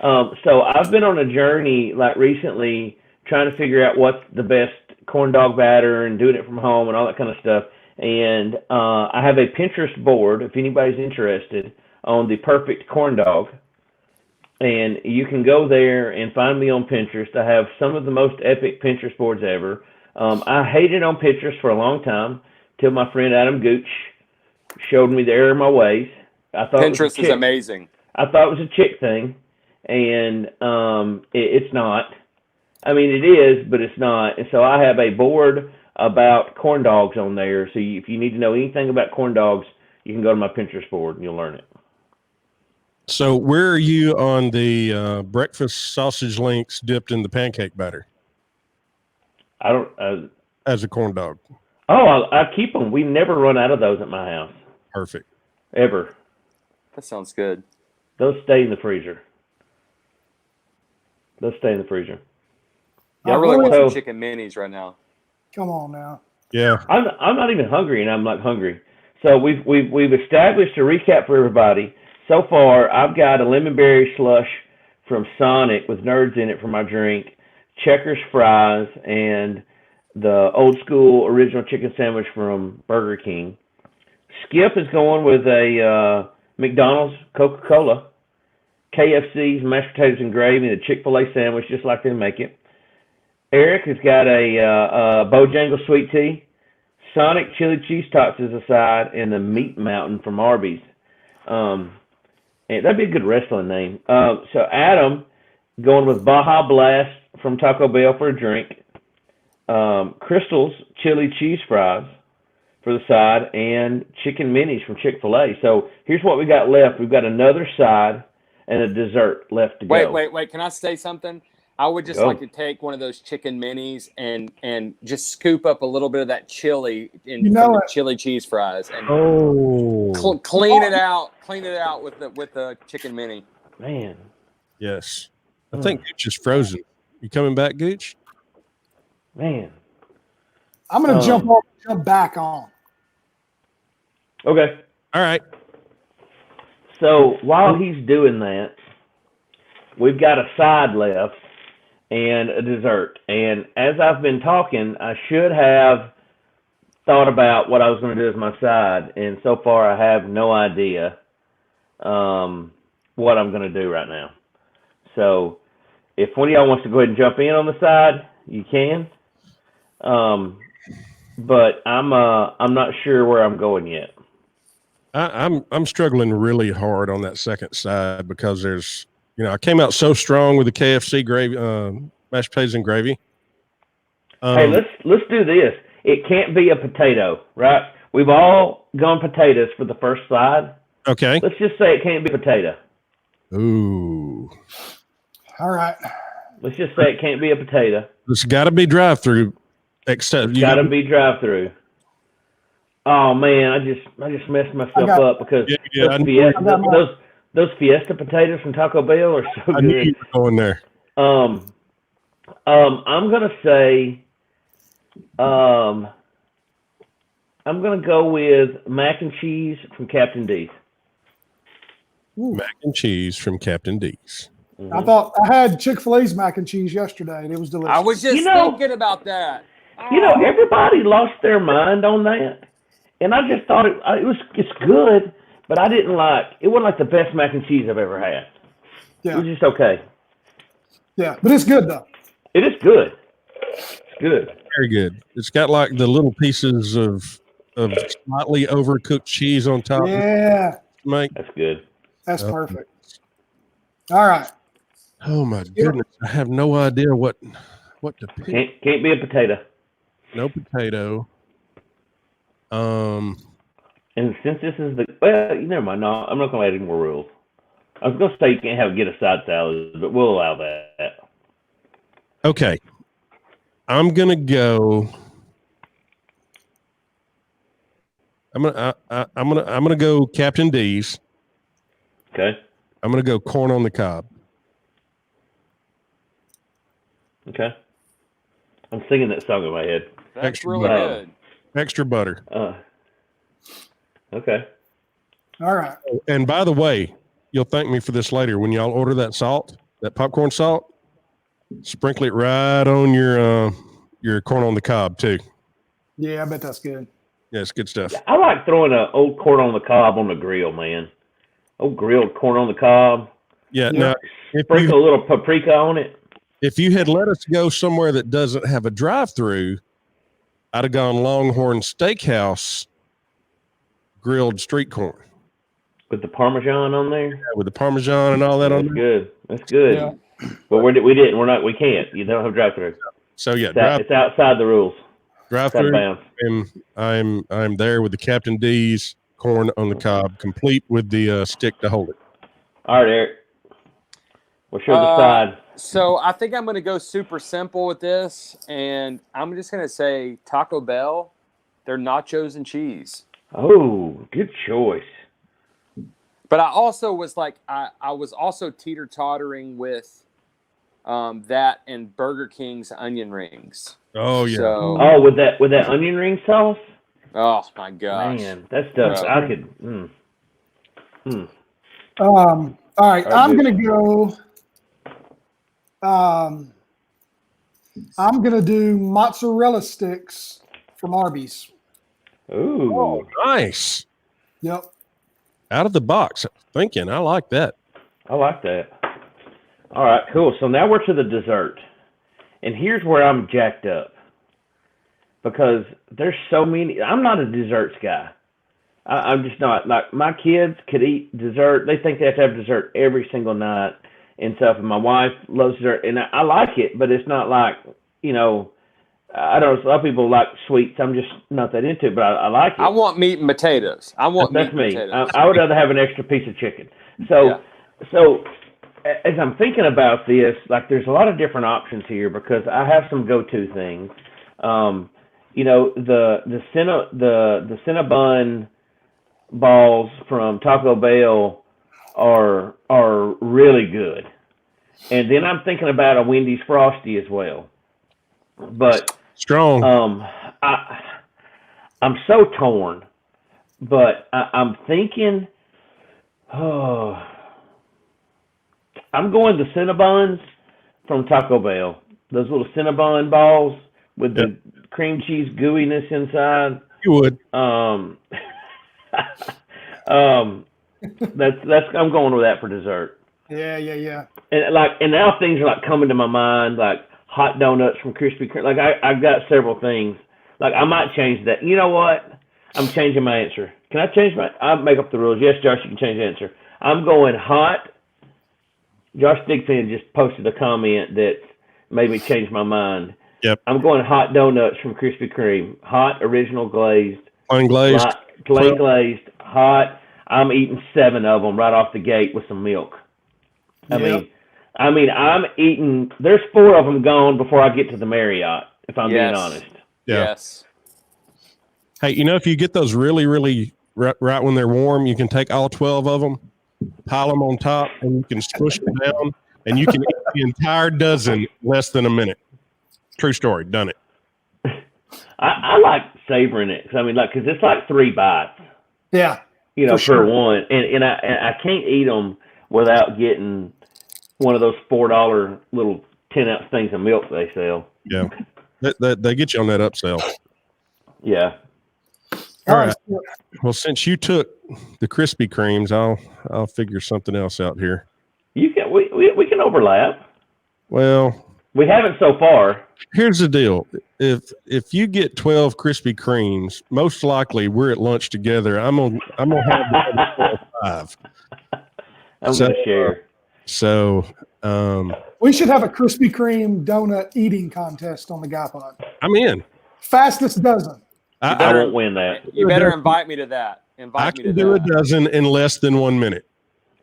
So I've been on a journey like recently trying to figure out what's the best corn dog batter and doing it from home and all that kind of stuff. And I have a Pinterest board if anybody's interested on the perfect corn dog. And you can go there and find me on Pinterest. I have some of the most epic Pinterest boards ever. I hated on Pinterest for a long time till my friend Adam Gooch showed me the error of my ways. I thought Pinterest is amazing. I thought it was a chick thing, and it's not. I mean, it is, but it's not. And so I have a board about corn dogs on there. So if you need to know anything about corn dogs, you can go to my Pinterest board and you'll learn it. So where are you on the breakfast sausage links dipped in the pancake batter? I don't. As a corn dog. Oh, I keep them. We never run out of those at my house. Perfect. Ever. That sounds good. Those stay in the freezer. Yeah, I really want some chicken minis right now. Come on now. Yeah. I'm not even hungry, and I'm like hungry. So we've established a recap for everybody. So far, I've got a lemon berry slush from Sonic with nerds in it for my drink, Checkers fries, and the old school original chicken sandwich from Burger King. Skip is going with a McDonald's Coca-Cola, KFC's mashed potatoes and gravy, and a Chick-fil-A sandwich just like they make it. Eric has got a Bojangles sweet tea, Sonic chili cheese tots as a side, and the Meat Mountain from Arby's. And that'd be a good wrestling name. So Adam going with Baja Blast from Taco Bell for a drink, Crystal's chili cheese fries for the side, and chicken minis from Chick-fil-A. So here's what we got left. We've got another side and a dessert left to go. Wait. Can I say something? I would just like to take one of those chicken minis and just scoop up a little bit of that chili from the chili cheese fries and clean it out with the chicken mini. Man. Yes. I think Gooch is frozen. You coming back, Gooch? Man. I'm going to jump back on. Okay. All right. So while he's doing that, we've got a side left. and a dessert. And as I've been talking, I should have thought about what I was going to do as my side, and so far I have no idea what I'm going to do right now. So if one of y'all wants to go ahead and jump in on the side, you can. But I'm not sure where I'm going yet. I'm struggling really hard on that second side because there's, I came out so strong with the KFC gravy, mashed potatoes and gravy. Hey, let's do this. It can't be a potato, right? We've all gone potatoes for the first side. Okay. Let's just say it can't be potato. Ooh. All right. Let's just say it can't be a potato. It's got to be drive-through. Except It's got to be drive-through. Oh man, I just messed myself up because those Fiesta potatoes from Taco Bell are so I good. knew you were going there. I'm gonna say, I'm gonna go with mac and cheese from Captain D's. Mac and cheese from Captain D's. Mm-hmm. I thought I had Chick-fil-A's mac and cheese yesterday, and it was delicious. I was just thinking about that. Everybody lost their mind on that, and I just thought it's good, but it wasn't like the best mac and cheese I've ever had. Yeah. It was just okay. Yeah, but it's good though. It is good. It's good. Very good. It's got like the little pieces of slightly overcooked cheese on top. Yeah. That's good. That's perfect. All right. Oh my goodness. I have no idea what to pick. Can't be a potato. No potato. And since this is never mind. No, I'm not going to add any more rules. I was going to say you can't get a side salad, but we'll allow that. Okay. I'm going to go. I'm going to go Captain D's. Okay. I'm going to go corn on the cob. Okay. I'm singing that song in my head. That's Extra really butter. good. Extra butter. Okay. All right. And by the way, you'll thank me for this later. When y'all order that salt, that popcorn salt, sprinkle it right on your corn on the cob too. Yeah, I bet that's good. Yeah, it's good stuff. I like throwing an old corn on the cob on the grill, man. Old grilled corn on the cob. Yeah. Now, sprinkle a little paprika on it. If you had let us go somewhere that doesn't have a drive-through, I'd have gone Longhorn Steakhouse grilled street corn. With the Parmesan on there? Yeah, with the Parmesan and all that on there. That's good. Yeah. But we didn't. We can't. You don't have drive-through. So yeah, it's outside the rules. Drive-through. And I'm there with the Captain D's corn on the cob, complete with the stick to hold it. All right, Eric. We'll show the side. So I think I'm going to go super simple with this, and I'm just going to say Taco Bell, their nachos and cheese. Oh, good choice. But I also was like, I was also teeter-tottering with that and Burger King's onion rings. Oh yeah. So, with that onion ring sauce. Oh my gosh, man, that stuff I could. All right, I'm gonna go. I'm gonna do mozzarella sticks from Arby's. Ooh, oh, nice. Yep. Out of the box thinking. I like that. I like that. All right, cool. So now we're to the dessert. And here's where I'm jacked up. Because there's so many. I'm not a desserts guy. I'm just not. Like, my kids could eat dessert. They think they have to have dessert every single night and stuff. And my wife loves dessert. And I like it, but it's not like, I don't know. A lot of people like sweets. I'm just not that into it, but I like it. I want meat and potatoes. That's me. I would rather have an extra piece of chicken. So as I'm thinking about this, like, there's a lot of different options here because I have some go-to things. The Cinnabon balls from Taco Bell are really good, and then I'm thinking about a Wendy's Frosty as well. But strong. I'm so torn, but I'm thinking, I'm going the Cinnabons from Taco Bell. Those little Cinnabon balls with the cream cheese gooiness inside. You would. That's I'm going with that for dessert. Yeah. And now things are like coming to my mind, like hot donuts from Krispy Kreme. Like I've got several things. Like I might change that. You know what? I'm changing my answer. Can I change my? I'll make up the rules. Yes, Josh, you can change the answer. I'm going hot. Josh Stigfan just posted a comment that made me change my mind. Yep. I'm going hot donuts from Krispy Kreme. Hot, original glazed. Plain glazed. Plain glazed. Hot. I'm eating 7 of them right off the gate with some milk. I mean, I'm eating. There's 4 of them gone before I get to the Marriott. If I'm being honest. Yeah. Yes. Hey, if you get those really, really right when they're warm, you can take all 12 of them, pile them on top, and you can squish them down, and you can eat the entire dozen in less than a minute. True story. Done it. I like savoring it. Cause it's like 3 bites. Yeah. Per one. And I can't eat them without getting one of those $4 little 10-ounce things of milk they sell. Yeah. They get you on that upsell. Yeah. All right. Well, since you took the Krispy Kremes, I'll figure something else out here. We can overlap. Well, we haven't so far. Here's the deal. If you get 12 Krispy Kremes, most likely we're at lunch together. I'm gonna have the other 5. I'm gonna share. We should have a Krispy Kreme donut eating contest on the Guy Pod. I'm in. Fastest dozen. I won't win that. You better invite me to that. I can do a dozen in less than 1 minute.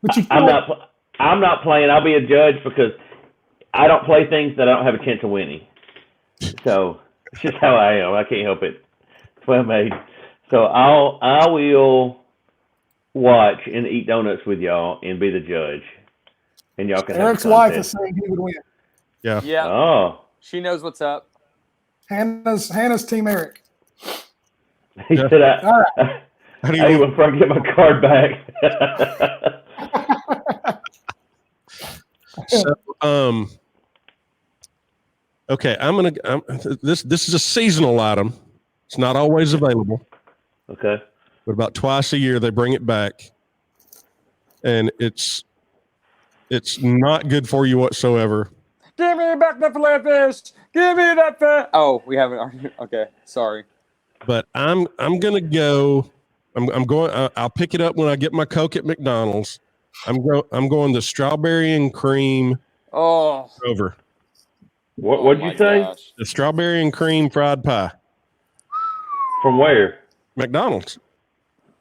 But I'm not playing. I'll be a judge because I don't play things that I don't have a chance of winning. So it's just how I am. I can't help it. It's what I made. So I will watch and eat donuts with y'all and be the judge. And y'all can. Eric's wife is saying he would win. Yeah. Yeah. Oh. She knows what's up. Hannah's team Eric. He said, all right. Hey, before I get my card back. Okay, this is a seasonal item. It's not always available. Okay. But about twice a year they bring it back. And it's not good for you whatsoever. Give me back the filet fish. Give me that fish. Oh, we haven't. Okay, sorry. But I'm gonna go. I'm going. I'll pick it up when I get my Coke at McDonald's. I'm going the strawberry and cream. Oh. Over. What'd you say? Gosh. The strawberry and cream fried pie. From where? McDonald's.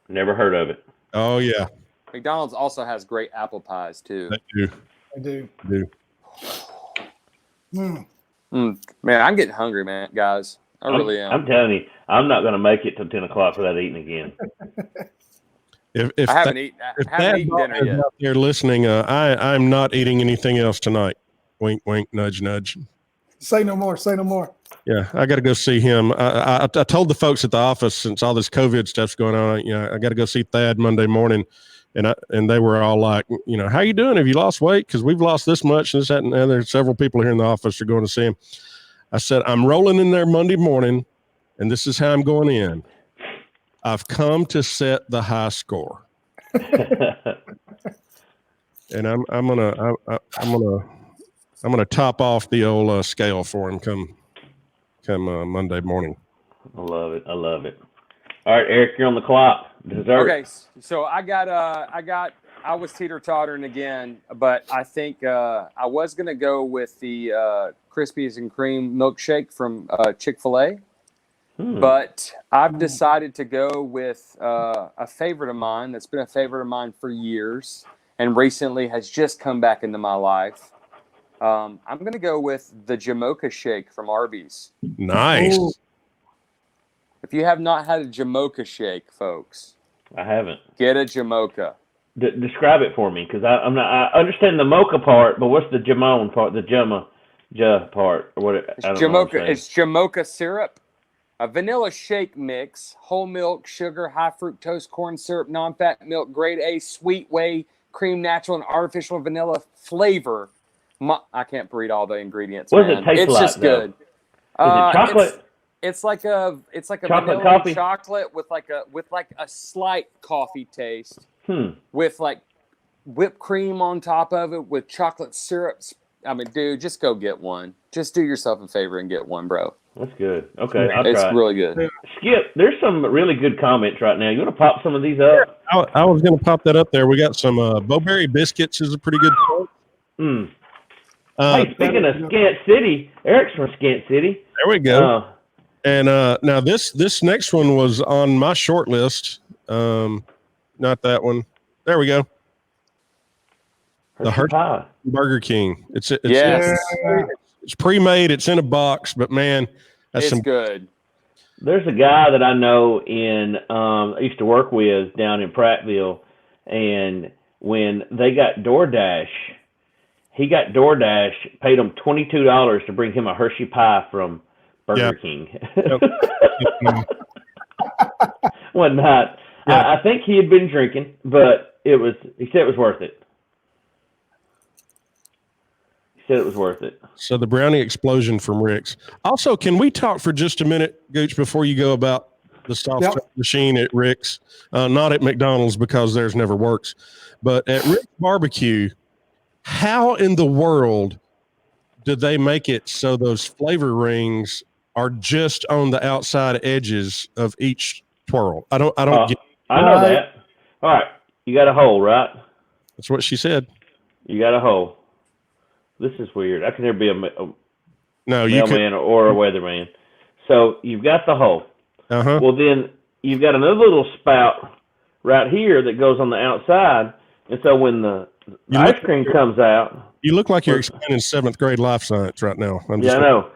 Never heard of it. Oh yeah. McDonald's also has great apple pies too. They do. Mm. Man, I'm getting hungry, man, guys. I really am. I'm telling you, I'm not going to make it till 10 o'clock without eating again. If I haven't eaten dinner yet. Out there listening, I'm not eating anything else tonight. Wink, wink, nudge, nudge. Say no more. Say no more. Yeah, I got to go see him. I told the folks at the office, since all this COVID stuff's going on, I got to go see Thad Monday morning, and they were all like, how you doing? Have you lost weight? Because we've lost this much, and this, that, and there's several people here in the office are going to see him. I said, I'm rolling in there Monday morning, and this is how I'm going in. I've come to set the high score, and I'm gonna top off the old scale for him come Monday morning. I love it. All right, Eric, you're on the clock. Dessert. Okay, so I was teeter-tottering again, but I think I was going to go with the Krispies and Cream milkshake from Chick-fil-A, but I've decided to go with a favorite of mine that's been a favorite of mine for years and recently has just come back into my life. I'm going to go with the Jamocha shake from Arby's. Nice. Ooh. If you have not had a Jamocha shake, folks, I haven't. get a Jamocha. Describe it for me, because I understand the mocha part, but what's the jamon part? The ja part, or what? It's Jamocha syrup, a vanilla shake mix, whole milk, sugar, high fructose corn syrup, non-fat milk, grade A, sweet whey, cream, natural and artificial vanilla flavor I can't read all the ingredients. What does man. it taste It's like, just though? good. Is it chocolate? It's like a Chocolate vanilla coffee? chocolate with like a slight coffee taste, Hmm. with like whipped cream on top of it with chocolate syrups. I mean, dude, just go get one. Just do yourself a favor and get one, bro. That's good. Okay, I'll It's try it. really good. Skip, there's some really good comments right now. You want to pop some of these up? I was going to pop that up there. We got some Bowberry biscuits is a pretty good point. Hmm. Hey, speaking of Scant City, Eric's from Scant City. There we go. And now this next one was on my short list. Not that one. There we go. The Hershey Pie. Burger King. It's Yes. it's pre-made. It's in a box, but man, that's It's good. There's a guy that I know I used to work with down in Prattville, and when they got DoorDash, he got DoorDash, paid him $22 to bring him a Hershey pie from Burger King. Well, not. Yeah. I think he had been drinking, but he said it was worth it. Said it was worth it. So the brownie explosion from Rick's. Also, can we talk for just a minute, Gooch, before you go about the soft serve machine at Rick's? Not at McDonald's because theirs never works, but at Rick's Barbecue, how in the world did they make it so those flavor rings are just on the outside edges of each twirl? I don't get. I know that. All right, you got a hole, right? That's what she said. You got a hole. This is weird. I can never be a No, you mailman or a weatherman. So you've got the hole. Uh-huh. Well, then you've got another little spout right here that goes on the outside. And so when the ice cream comes out. You look like you're explaining 7th grade life science right now. I know.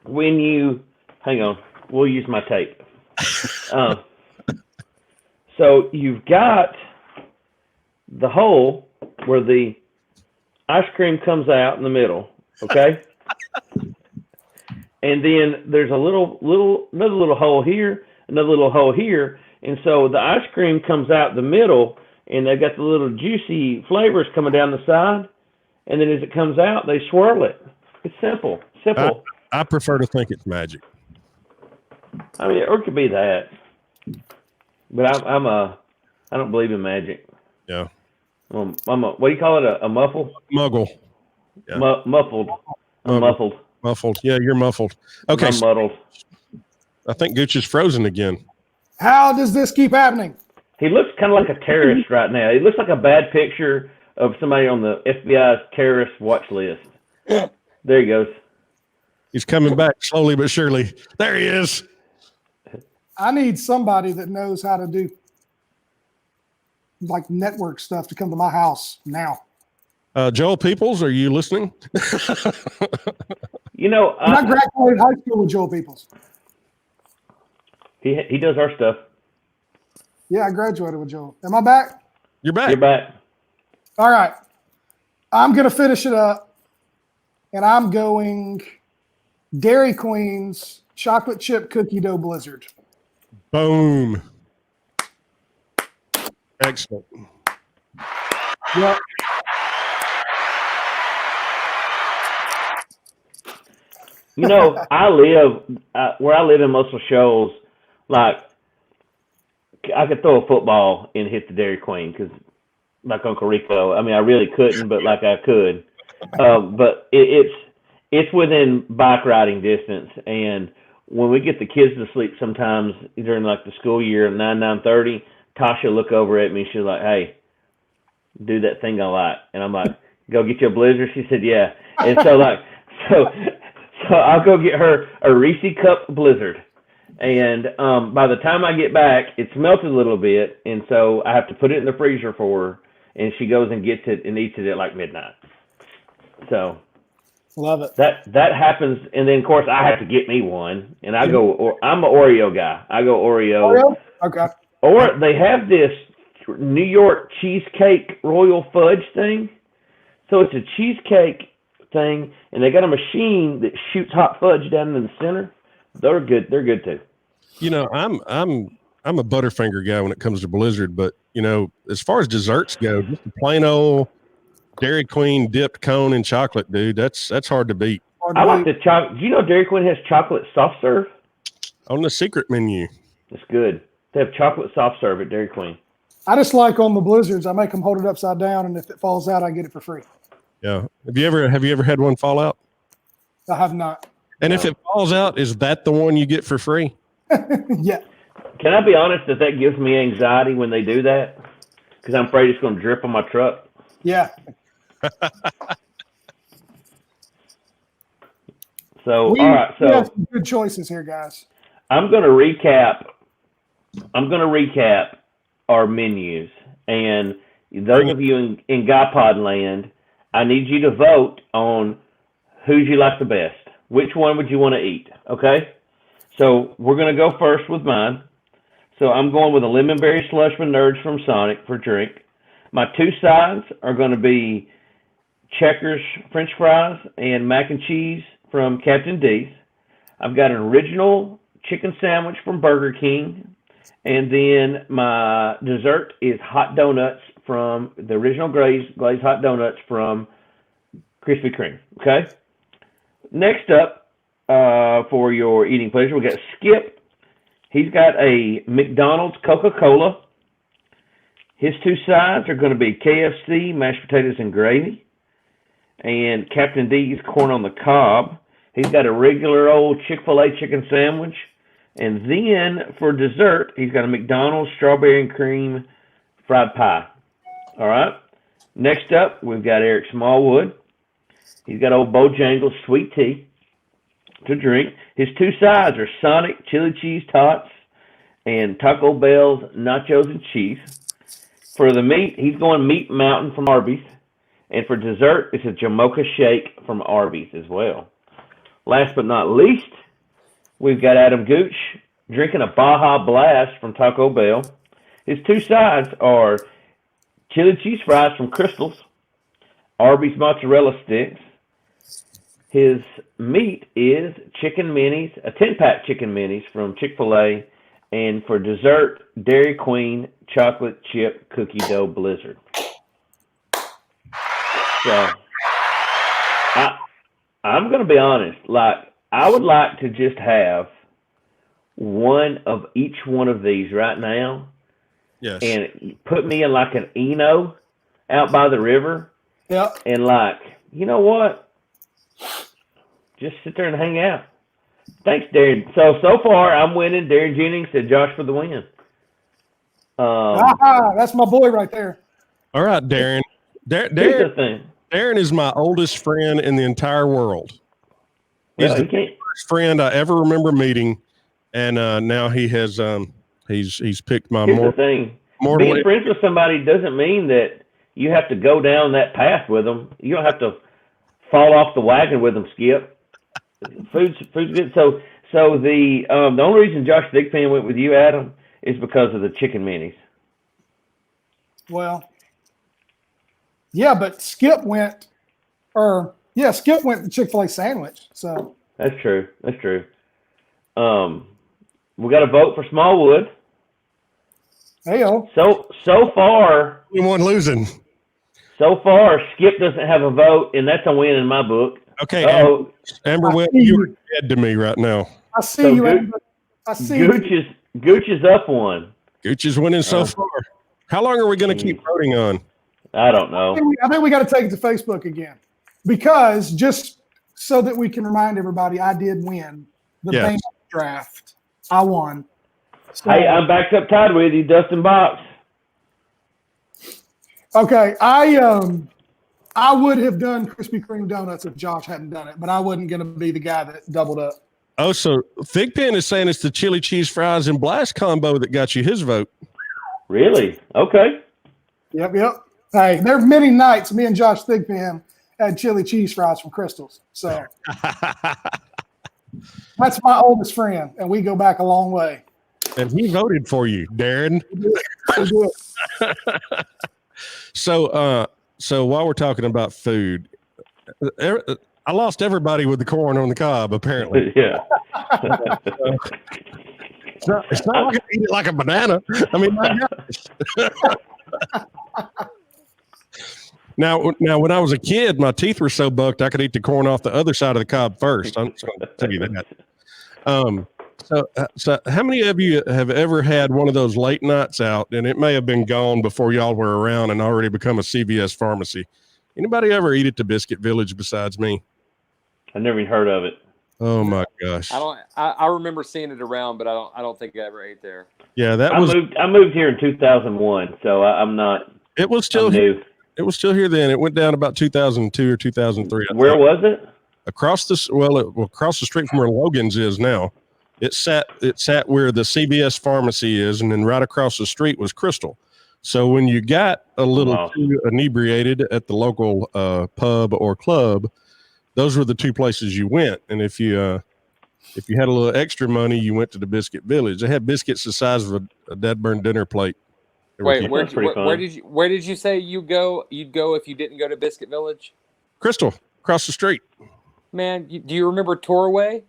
When you, hang on, we'll use my tape. So you've got the hole where the ice cream comes out in the middle, okay? And then there's another little hole here, another little hole here, and so the ice cream comes out the middle, and they've got the little juicy flavors coming down the side, and then as it comes out, they swirl it. It's simple. I prefer to think it's magic. I mean, or it could be that, but I don't believe in magic. Yeah. I'm what do you call it? A muffle? Muggle. Yeah. Muffled. I'm muffled. Muffled. Yeah, you're muffled. Okay. I'm muddled. I think Gooch is frozen again. How does this keep happening? He looks kind of like a terrorist right now. He looks like a bad picture of somebody on the FBI's terrorist watch list. There he goes. He's coming back slowly but surely. There he is. I need somebody that knows how to do like network stuff to come to my house now. Joel Peoples, are you listening? You know, I graduated high school with Joel Peoples. He does our stuff. Yeah, I graduated with Joel. Am I back? You're back. You're back. All right. I'm going to finish it up, and I'm going Dairy Queen's chocolate chip cookie dough blizzard. Boom. Excellent. Yep. You know, where I live in Muscle Shoals, like, I could throw a football and hit the Dairy Queen because, like Uncle Rico, I mean, I really couldn't, but like I could. But it's within bike riding distance, and when we get the kids to sleep sometimes during like the school year at 9:30, Tasha will look over at me. She's like, "Hey, do that thing I like," and I'm like, "Go get you a blizzard." She said, "Yeah," and so so I'll go get her a Reese Cup blizzard. And by the time I get back, it's melted a little bit, and so I have to put it in the freezer for her, and she goes and gets it and eats it at like midnight. So love it. That happens, and then of course I have to get me one, and I'm an Oreo guy. I go Oreo. Okay. Or they have this New York cheesecake royal fudge thing. So it's a cheesecake thing, and they got a machine that shoots hot fudge down in the center. They're good. They're good too. You know, I'm a Butterfinger guy when it comes to Blizzard, but you know, as far as desserts go, just a plain old Dairy Queen dipped cone in chocolate, dude. That's hard to beat. I like the chocolate. Do you know Dairy Queen has chocolate soft serve? On the secret menu. It's good. They have chocolate soft serve at Dairy Queen. I just like on the Blizzards, I make them hold it upside down, and if it falls out, I get it for free. Yeah. Have you ever had one fall out? I have not. And if it falls out, is that the one you get for free? Yeah. Can I be honest that gives me anxiety when they do that? Because I'm afraid it's going to drip on my truck. Yeah. So, all right. We have So some good choices here, guys. I'm going to recap our menus. And those of you in Guy Pod land, I need you to vote on who's you like the best. Which one would you want to eat? Okay? So we're going to go first with mine. So I'm going with a lemon berry slush with nerds from Sonic for drink. My two sides are going to be Checkers French fries and mac and cheese from Captain D's. I've got an original chicken sandwich from Burger King. And then my dessert is hot donuts from the original glazed hot donuts from Krispy Kreme. Okay? Next up, for your eating pleasure, we got Skip. He's got a McDonald's Coca-Cola. His two sides are going to be KFC, mashed potatoes and gravy, and Captain D's corn on the cob. He's got a regular old Chick-fil-A chicken sandwich. And then for dessert, he's got a McDonald's strawberry and cream fried pie. All right. Next up, we've got Erik Smallwood. He's got old Bojangles sweet tea to drink. His two sides are Sonic chili cheese tots and Taco Bell's nachos and cheese. For the meat, he's going Meat Mountain from Arby's. And for dessert, it's a Jamocha shake from Arby's as well. Last but not least, we've got Adam Gooch drinking a Baja Blast from Taco Bell. His two sides are chili cheese fries from Crystal's, Arby's mozzarella sticks. His meat is chicken minis, a 10-pack chicken minis from Chick-fil-A. And for dessert, Dairy Queen chocolate chip cookie dough blizzard. So, I'm going to be honest. Like, I would like to just have one of each one of these right now. Yes. And put me in like an Eno out by the river. Yep. And like, you know what? Just sit there and hang out. Thanks, Darren. So far, I'm winning. Darren Jennings said Josh for the win. That's my boy right there. All right, Darren. Here's the thing. Darren is my oldest friend in the entire world. He's Well, the first friend I ever remember meeting, and now he has he's picked my Here's more. the thing. Mortal. Being friends with somebody doesn't mean that you have to go down that path with them. You don't have to fall off the wagon with them, Skip. Food's good. So the only reason Josh Thigpen went with you, Adam, is because of the chicken minis. Well, yeah, but Skip went the Chick-fil-A sandwich. So That's true. We got a vote for Smallwood. Heyo. So far, Anyone losing? Skip doesn't have a vote, and that's a win in my book. Okay, Oh, Amber Webb, you're dead to me right now. I see So you. good. Amber. I see you. Gooch is up one. Gooch is winning so far. How long are we going to keep voting on? I don't know. I think we got to take it to Facebook again, because just so that we can remind everybody, I did win the band draft. I won. So, Hey, I'm backed up tied with you, Dustin Box. okay, I would have done Krispy Kreme donuts if Josh hadn't done it, but I wasn't going to be the guy that doubled up. Oh, so Thigpen is saying it's the chili cheese fries and blast combo that got you his vote. Really? Okay. Yep. Hey, there are many nights me and Josh Thigpen had chili cheese fries from Crystal's. So that's my oldest friend, and we go back a long way. And he voted for you, Darren. So while we're talking about food, I lost everybody with the corn on the cob, apparently. Yeah. It's not like I eat it like a banana. I mean, my gosh. Now, when I was a kid, my teeth were so bucked I could eat the corn off the other side of the cob first. I'm just going to tell you that. So how many of you have ever had one of those late nights out, and it may have been gone before y'all were around and already become a CVS pharmacy? Anybody ever eat at the Biscuit Village besides me? I never even heard of it. Oh my gosh! I remember seeing it around, but I don't think I ever ate there. Yeah, I moved here in 2001, so I'm not. It was still here. It was still here then. It went down about 2002 or 2003. Where was it? Across the street from where Logan's is now. It sat where the CVS pharmacy is, and then right across the street was Crystal. So when you got a little too inebriated at the local pub or club, those were the two places you went. And if you had a little extra money, you went to the Biscuit Village. They had biscuits the size of a dead burn dinner plate. Wait, where did you say you'd go if you didn't go to Biscuit Village? Crystal, across the street. Man, do you remember Torway?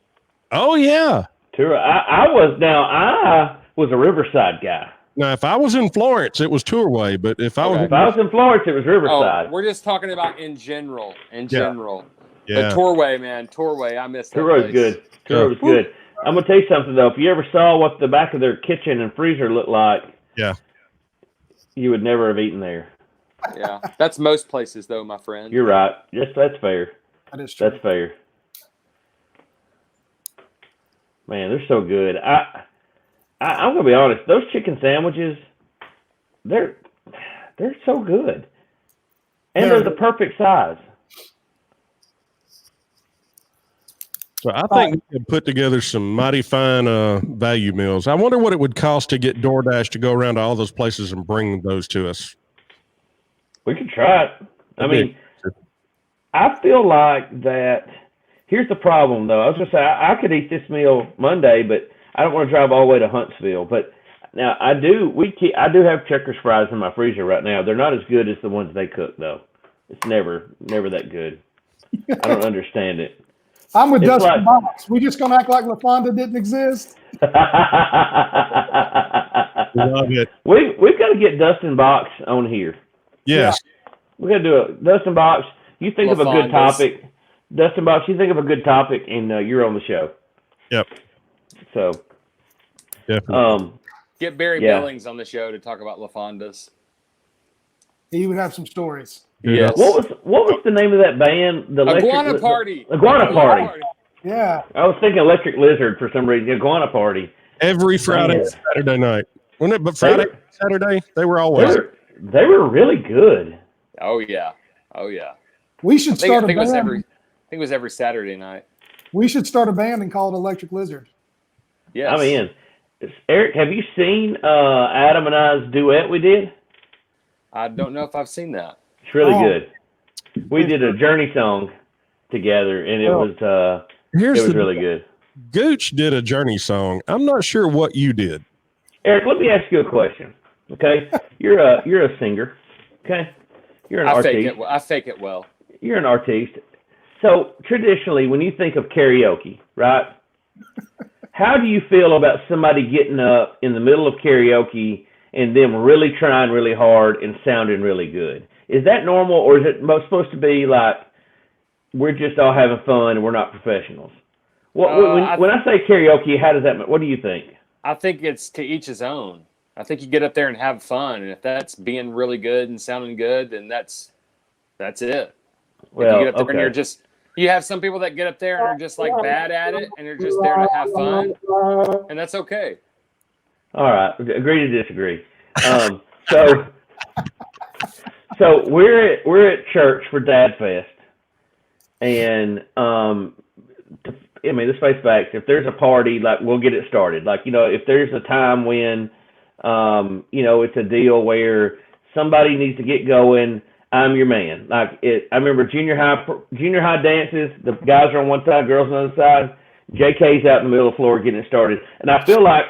Oh yeah. I was a Riverside guy. Now, if I was in Florence, it was Tourway, but if I was in Florence, it was Riverside. Oh, we're just talking about in general. Yeah. But Torway, man, Torway, I missed that. Torway's good. Torway's good. I'm gonna tell you something though. If you ever saw what the back of their kitchen and freezer looked like, you would never have eaten there. Yeah, that's most places though, my friend. You're right. Yes, that's fair. That is true. That's fair. Man, they're so good. I'm gonna be honest. Those chicken sandwiches, they're so good, and they're the perfect size. So I think we could put together some mighty fine value meals. I wonder what it would cost to get DoorDash to go around to all those places and bring those to us. We could try it. I mean, I feel like that. Here's the problem, though. I was going to say, I could eat this meal Monday, but I don't want to drive all the way to Huntsville. But now I do have Checkers fries in my freezer right now. They're not as good as the ones they cook, though. It's never that good. I don't understand it. I'm with Dustin Box. We just going to act like LaFonda didn't exist? Love it. We've got to get Dustin Box on here. Yes. We got to do it. Dustin Box, you think of a good topic. Dustin Box, you think of a good topic, and you're on the show. Yep. So, definitely. Get Barry Billings on the show to talk about LaFondas. He would have some stories. Yes. What was the name of that band? The Iguana Party. Iguana Party. Yeah. I was thinking Electric Lizard for some reason. Iguana Party. Every Friday and Saturday night. Wasn't it? But Friday, Saturday, they were always. They were really good. Oh, yeah. We should start a band. I think it was every Saturday night. We should start a band and call it Electric Lizard. Yes. I'm in. Eric, have you seen Adam and I's duet we did? I don't know if I've seen that. It's really good. We did a Journey song together, and it was really good. Gooch did a Journey song. I'm not sure what you did. Eric, let me ask you a question. Okay, you're a singer. Okay, you're an artiste. I fake it well. You're an artiste. So traditionally, when you think of karaoke, right? How do you feel about somebody getting up in the middle of karaoke and them really trying really hard and sounding really good? Is that normal, or is it supposed to be like we're just all having fun and we're not professionals? When I say karaoke, how does that? What do you think? I think it's to each his own. I think you get up there and have fun, and if that's being really good and sounding good, then that's it. Well, you get up there and you have some people that get up there and are just like bad at it, and they're just there to have fun, and that's okay. All right, agree to disagree. So we're at church for Dad Fest, and let's face facts. If there's a party, like we'll get it started. Like if there's a time when it's a deal where somebody needs to get going, I'm your man. I remember junior high dances. The guys are on one side, girls on the other side. JK's out in the middle of the floor getting it started. And I feel like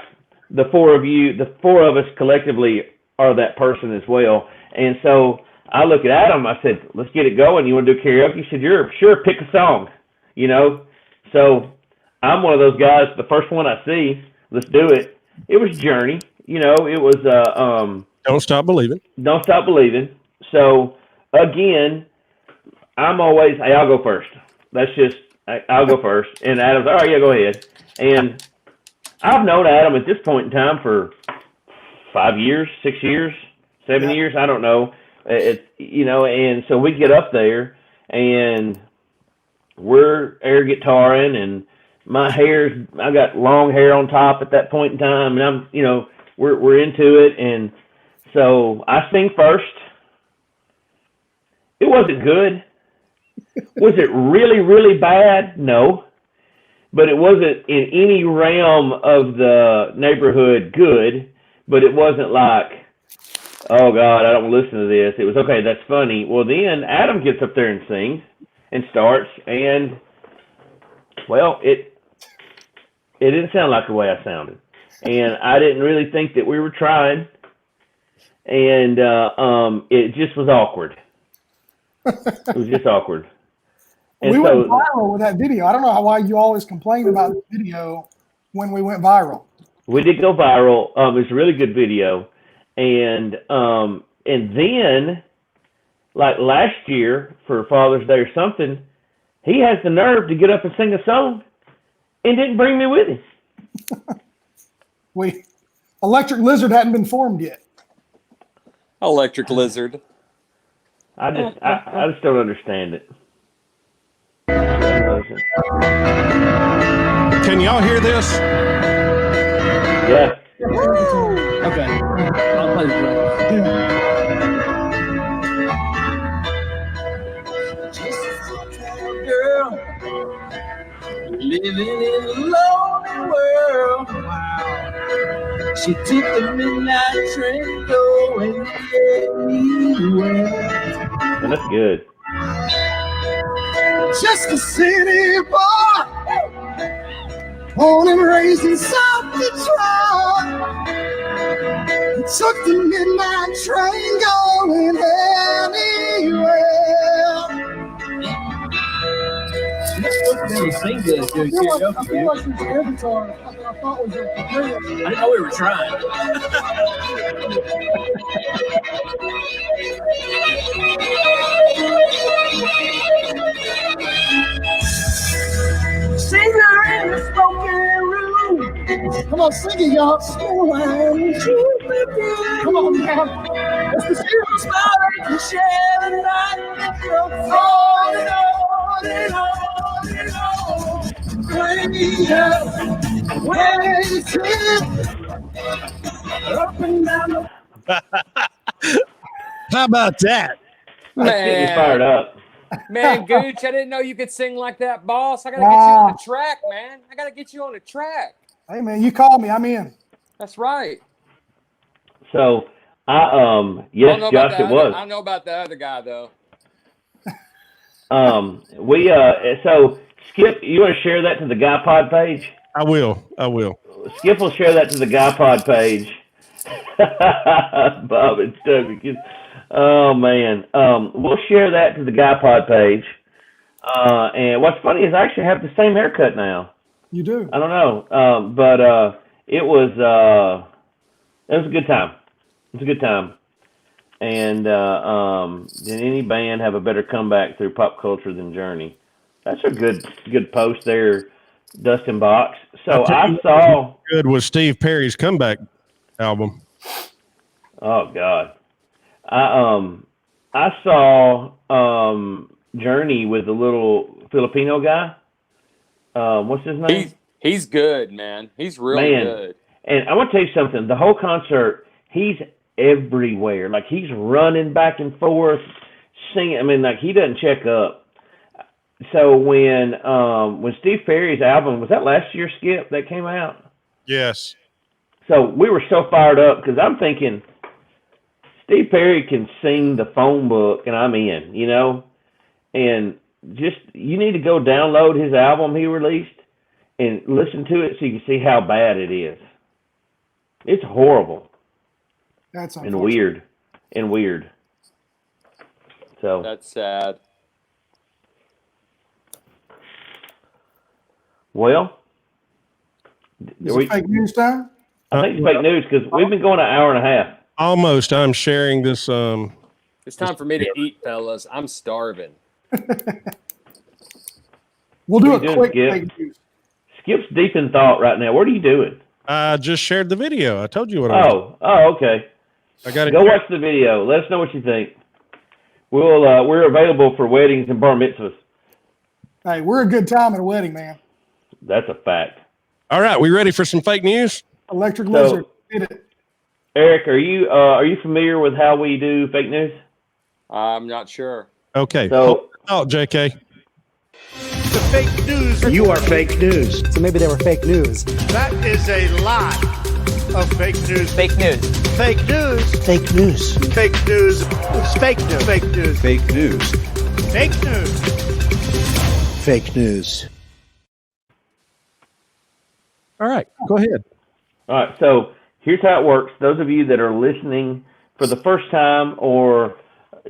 the four of us collectively are that person as well. And so I look at Adam. I said, "Let's get it going. You want to do karaoke?" He said, "Sure. Pick a song." So I'm one of those guys. The first one I see, let's do it. It was Journey. It was Don't Stop Believing. Don't Stop Believing. So again, I'm always, hey, I'll go first. I'll go first. And Adam's, all right, yeah, go ahead. And I've known Adam at this point in time for 5 years, 6 years, 7 years. I don't know. And so we get up there and we're air guitaring, and I got long hair on top at that point in time, and we're into it. And so I sing first. It wasn't good. Was it really, really bad? No. But it wasn't in any realm of the neighborhood good, but it wasn't like, oh, God, I don't listen to this. It was, okay, that's funny. Well, then Adam gets up there and sings and starts, and, well, it didn't sound like the way I sounded. And I didn't really think that we were trying, and it just was awkward. It was just awkward. And we went viral with that video. I don't know why you always complain about the video when we went viral. We did go viral. It was a really good video. And then, like last year for Father's Day or something, he has the nerve to get up and sing a song and didn't bring me with him. Electric Lizard hadn't been formed yet. Electric Lizard. I just don't understand it. Can y'all hear this? Yeah. Okay. I'll play the drum. Girl, living in a lonely world. Wow. She took the midnight train going anywhere. And that's good. Just a city boy, born and raised in South Detroit. Took the midnight train going anywhere. You sing good, dude. I feel like you air guitar. I thought was a I didn't know we were trying. Singer in the smoking room. Come on, sing it, y'all. Come on, man. Let's just hear it. Smile and share the night. On and on and on and on. Bring me up. Waiting. Up and down the How about that? That's getting me fired up. Man, Gooch, I didn't know you could sing like that, boss. I got to get you on the track, man. I got to get you on the track. Hey, man, you call me. I'm in. That's right. So, yes, Josh, it was. I don't know about the other guy, though. So, Skip, you want to share that to the Guy Pod page? I will. Skip will share that to the Guy Pod page. Bob and Stubby. Oh, man. We'll share that to the Guy Pod page. And what's funny is I actually have the same haircut now. You do? I don't know. But it was a good time. It was a good time. And did any band have a better comeback through pop culture than Journey? That's a good post there, Dustin Box. So I saw good was Steve Perry's comeback album. Oh God, I saw Journey with the little Filipino guy. What's his name? He's good, man. He's really good. And I want to tell you something. The whole concert, he's everywhere. Like he's running back and forth, singing. I mean, like he doesn't check up. So when Steve Perry's album, was that last year, Skip, that came out? Yes. So we were so fired up because I'm thinking Steve Perry can sing the phone book and I'm in, you know? And just, you need to go download his album he released and listen to it so you can see how bad it is. It's horrible. That's and weird. So that's sad. Well, is it fake news time? I think it's fake news because we've been going an hour and a half. Almost. I'm sharing this It's time for me to eat, fellas. I'm starving. We'll do What are a you quick doing, fake news. Skip's deep in thought right now. What are you doing? I just shared the video. I told you what I was. Oh, okay. I got it. Go watch the video. Let us know what you think. We're available for weddings and bar mitzvahs. Hey, we're a good time at a wedding, man. That's a fact. All right, we ready for some fake news? Electric Lizard, hit it. Eric, are you familiar with how we do fake news? I'm not sure. Okay. So, Oh, JK. The fake news. You are fake news. So maybe they were fake news. That is a lot of fake news. Fake news. Fake news. Fake news. Fake news. It's fake news. Fake news. Fake news. Fake news. Fake news. All right, go ahead. all right. So here's how it works. Those of you that are listening for the first time or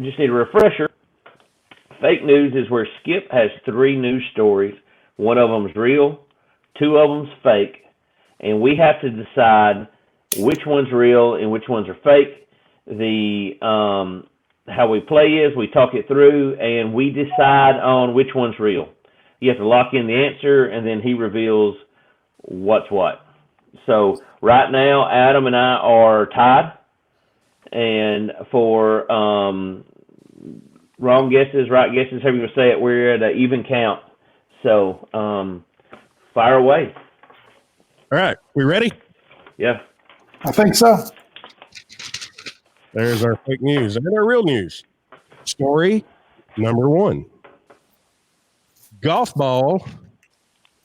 just need a refresher, fake news is where Skip has 3 news stories. One of them's real, 2 of them's fake, and we have to decide which one's real and which ones are fake. The how we play is we talk it through and we decide on which one's real. You have to lock in the answer and then he reveals what's what. So right now, Adam and I are tied, and for wrong guesses, right guesses, however you want to say it, we're at an even count. So fire away. All right, we ready? Yeah. I think so. There's our fake news and our real news. Story number 1. Golf ball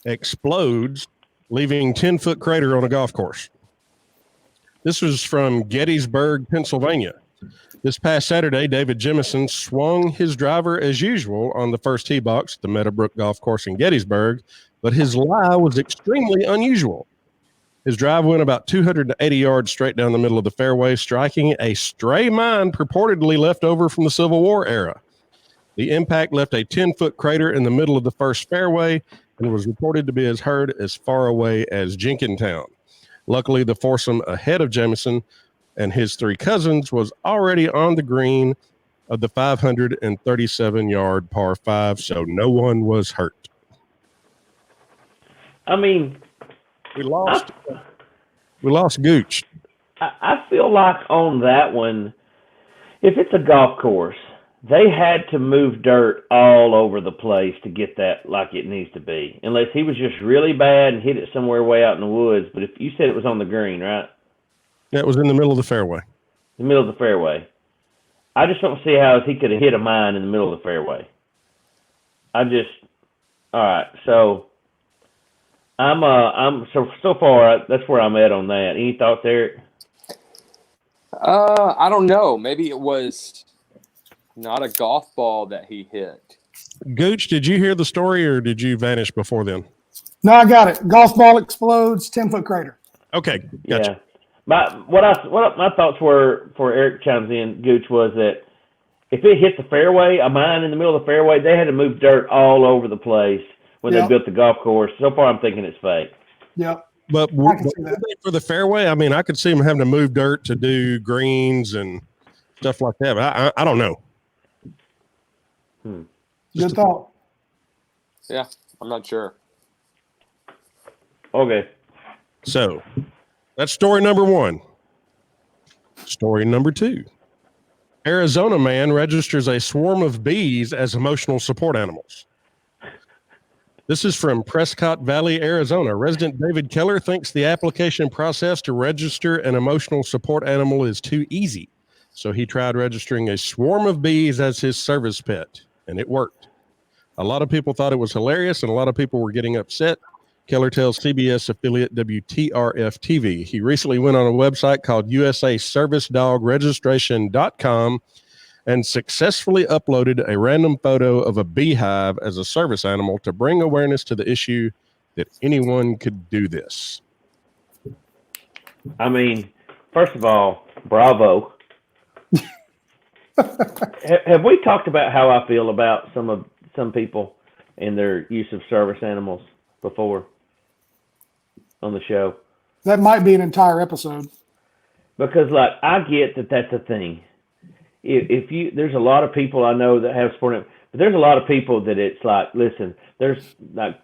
explodes, leaving 10-foot crater on a golf course. This was from Gettysburg, Pennsylvania. This past Saturday, David Jemison swung his driver as usual on the first tee box at the Meadowbrook Golf Course in Gettysburg, but his lie was extremely unusual. His drive went about 280 yards straight down the middle of the fairway, striking a stray mine purportedly left over from the Civil War era. The impact left a 10-foot crater in the middle of the first fairway and was reported to be as heard as far away as Jenkintown. Luckily, the foursome ahead of Jamison and his 3 cousins was already on the green of the 537-yard par 5, so no one was hurt. I mean, We lost Gooch. I feel like on that one, if it's a golf course, they had to move dirt all over the place to get that like it needs to be. Unless he was just really bad and hit it somewhere way out in the woods. But if you said it was on the green, right? That was in the middle of the fairway. The middle of the fairway. I just don't see how he could have hit a mine in the middle of the fairway. All right. So so far that's where I'm at on that. Any thoughts, Eric? I don't know. Maybe it was not a golf ball that he hit. Gooch, did you hear the story or did you vanish before then? No, I got it. Golf ball explodes, 10-foot crater. Okay, gotcha. Yeah. My thoughts were, for Eric chimes in, Gooch, was that if it hit the fairway, a mine in the middle of the fairway, they had to move dirt all over the place when they built the golf course. So far, I'm thinking it's fake. Yep. But for the fairway, I mean, I could see him having to move dirt to do greens and stuff like that. But I don't know. Good thought. Yeah, I'm not sure. Okay. So that's story number 1. Story number 2. Arizona man registers a swarm of bees as emotional support animals. This is from Prescott Valley, Arizona. Resident David Keller thinks the application process to register an emotional support animal is too easy. So he tried registering a swarm of bees as his service pet, and it worked. A lot of people thought it was hilarious, and a lot of people were getting upset. Keller tells CBS affiliate WTRF-TV. He recently went on a website called USAServiceDogRegistration.com and successfully uploaded a random photo of a beehive as a service animal to bring awareness to the issue that anyone could do this. I mean, first of all, bravo. Have we talked about how I feel about some people and their use of service animals before on the show? That might be an entire episode. Because, like, I get that that's a thing. if you, there's a lot of people I know that have sport, but there's a lot of people that it's like, listen, there's like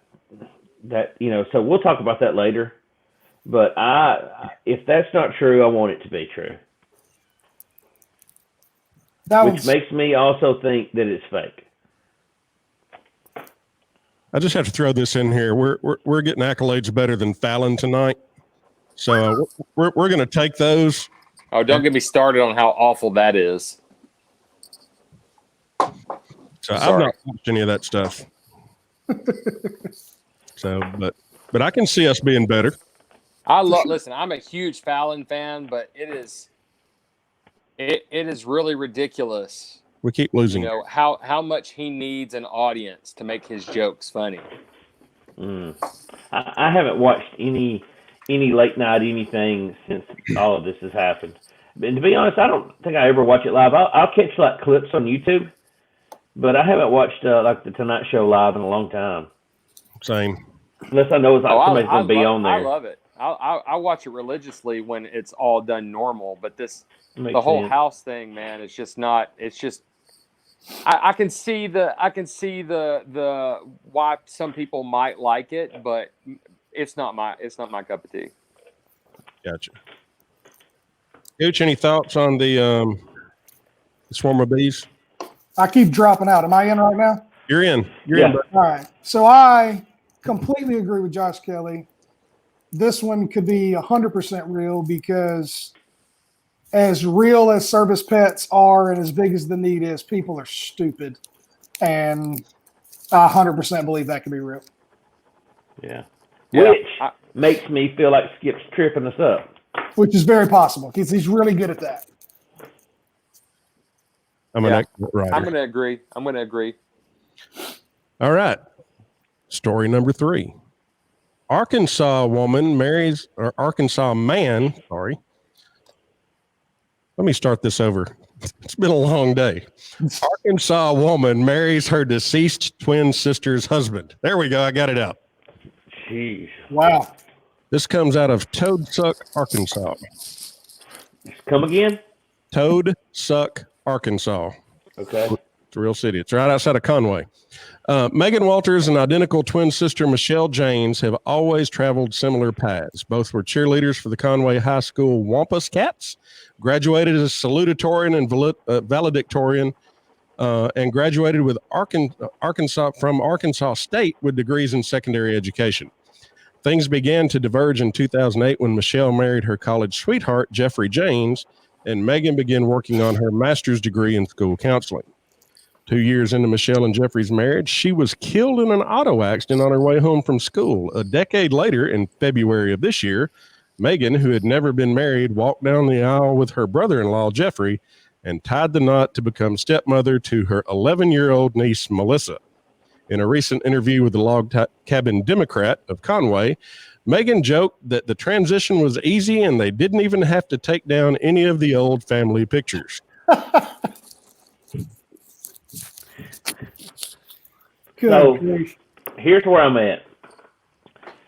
that, so we'll talk about that later. But if that's not true, I want it to be true. Which makes me also think that it's fake. I just have to throw this in here. We're getting accolades better than Fallon tonight, so we're going to take those. Oh, don't get me started on how awful that is. So I've not watched any of that stuff. So, but I can see us being better. Listen, I'm a huge Fallon fan, but it is really ridiculous. We keep losing. How much he needs an audience to make his jokes funny. I haven't watched any late night anything since all of this has happened. And to be honest, I don't think I ever watch it live. I'll catch like clips on YouTube, but I haven't watched like the Tonight Show live in a long time. Same. Unless I know somebody's going to be on there. I love it. I watch it religiously when it's all done normal, but the whole house thing, man, it's just not. It's just I can see the why some people might like it, but it's not my cup of tea. Gotcha. Gooch, any thoughts on the swarm of bees? I keep dropping out. Am I in right now? You're in. You're in. All right. So I completely agree with Josh Kelly. This one could be 100% real because as real as service pets are and as big as the need is, people are stupid. And I 100% believe that could be real. Yeah. Which makes me feel like Skip's tripping us up. Which is very possible because he's really good at that. I'm going to agree. All right. Story number 3. Arkansas man, sorry. Let me start this over. It's been a long day. Arkansas woman marries her deceased twin sister's husband. There we go. I got it out. Jeez. Wow. This comes out of Toad Suck, Arkansas. Come again? Toad Suck, Arkansas. Okay. It's a real city. It's right outside of Conway. Megan Walters and identical twin sister Michelle Janes have always traveled similar paths. Both were cheerleaders for the Conway High School Wampus Cats, graduated as salutatorian and valedictorian, and graduated with Arkansas State with degrees in secondary education. Things began to diverge in 2008 when Michelle married her college sweetheart, Jeffrey Janes, and Megan began working on her master's degree in school counseling. 2 years into Michelle and Jeffrey's marriage, she was killed in an auto accident on her way home from school. A decade later, in February of this year, Megan, who had never been married, walked down the aisle with her brother-in-law, Jeffrey, and tied the knot to become stepmother to her 11-year-old niece, Melissa. In a recent interview with the Log Cabin Democrat of Conway, Megan joked that the transition was easy and they didn't even have to take down any of the old family pictures. So here's where I'm at.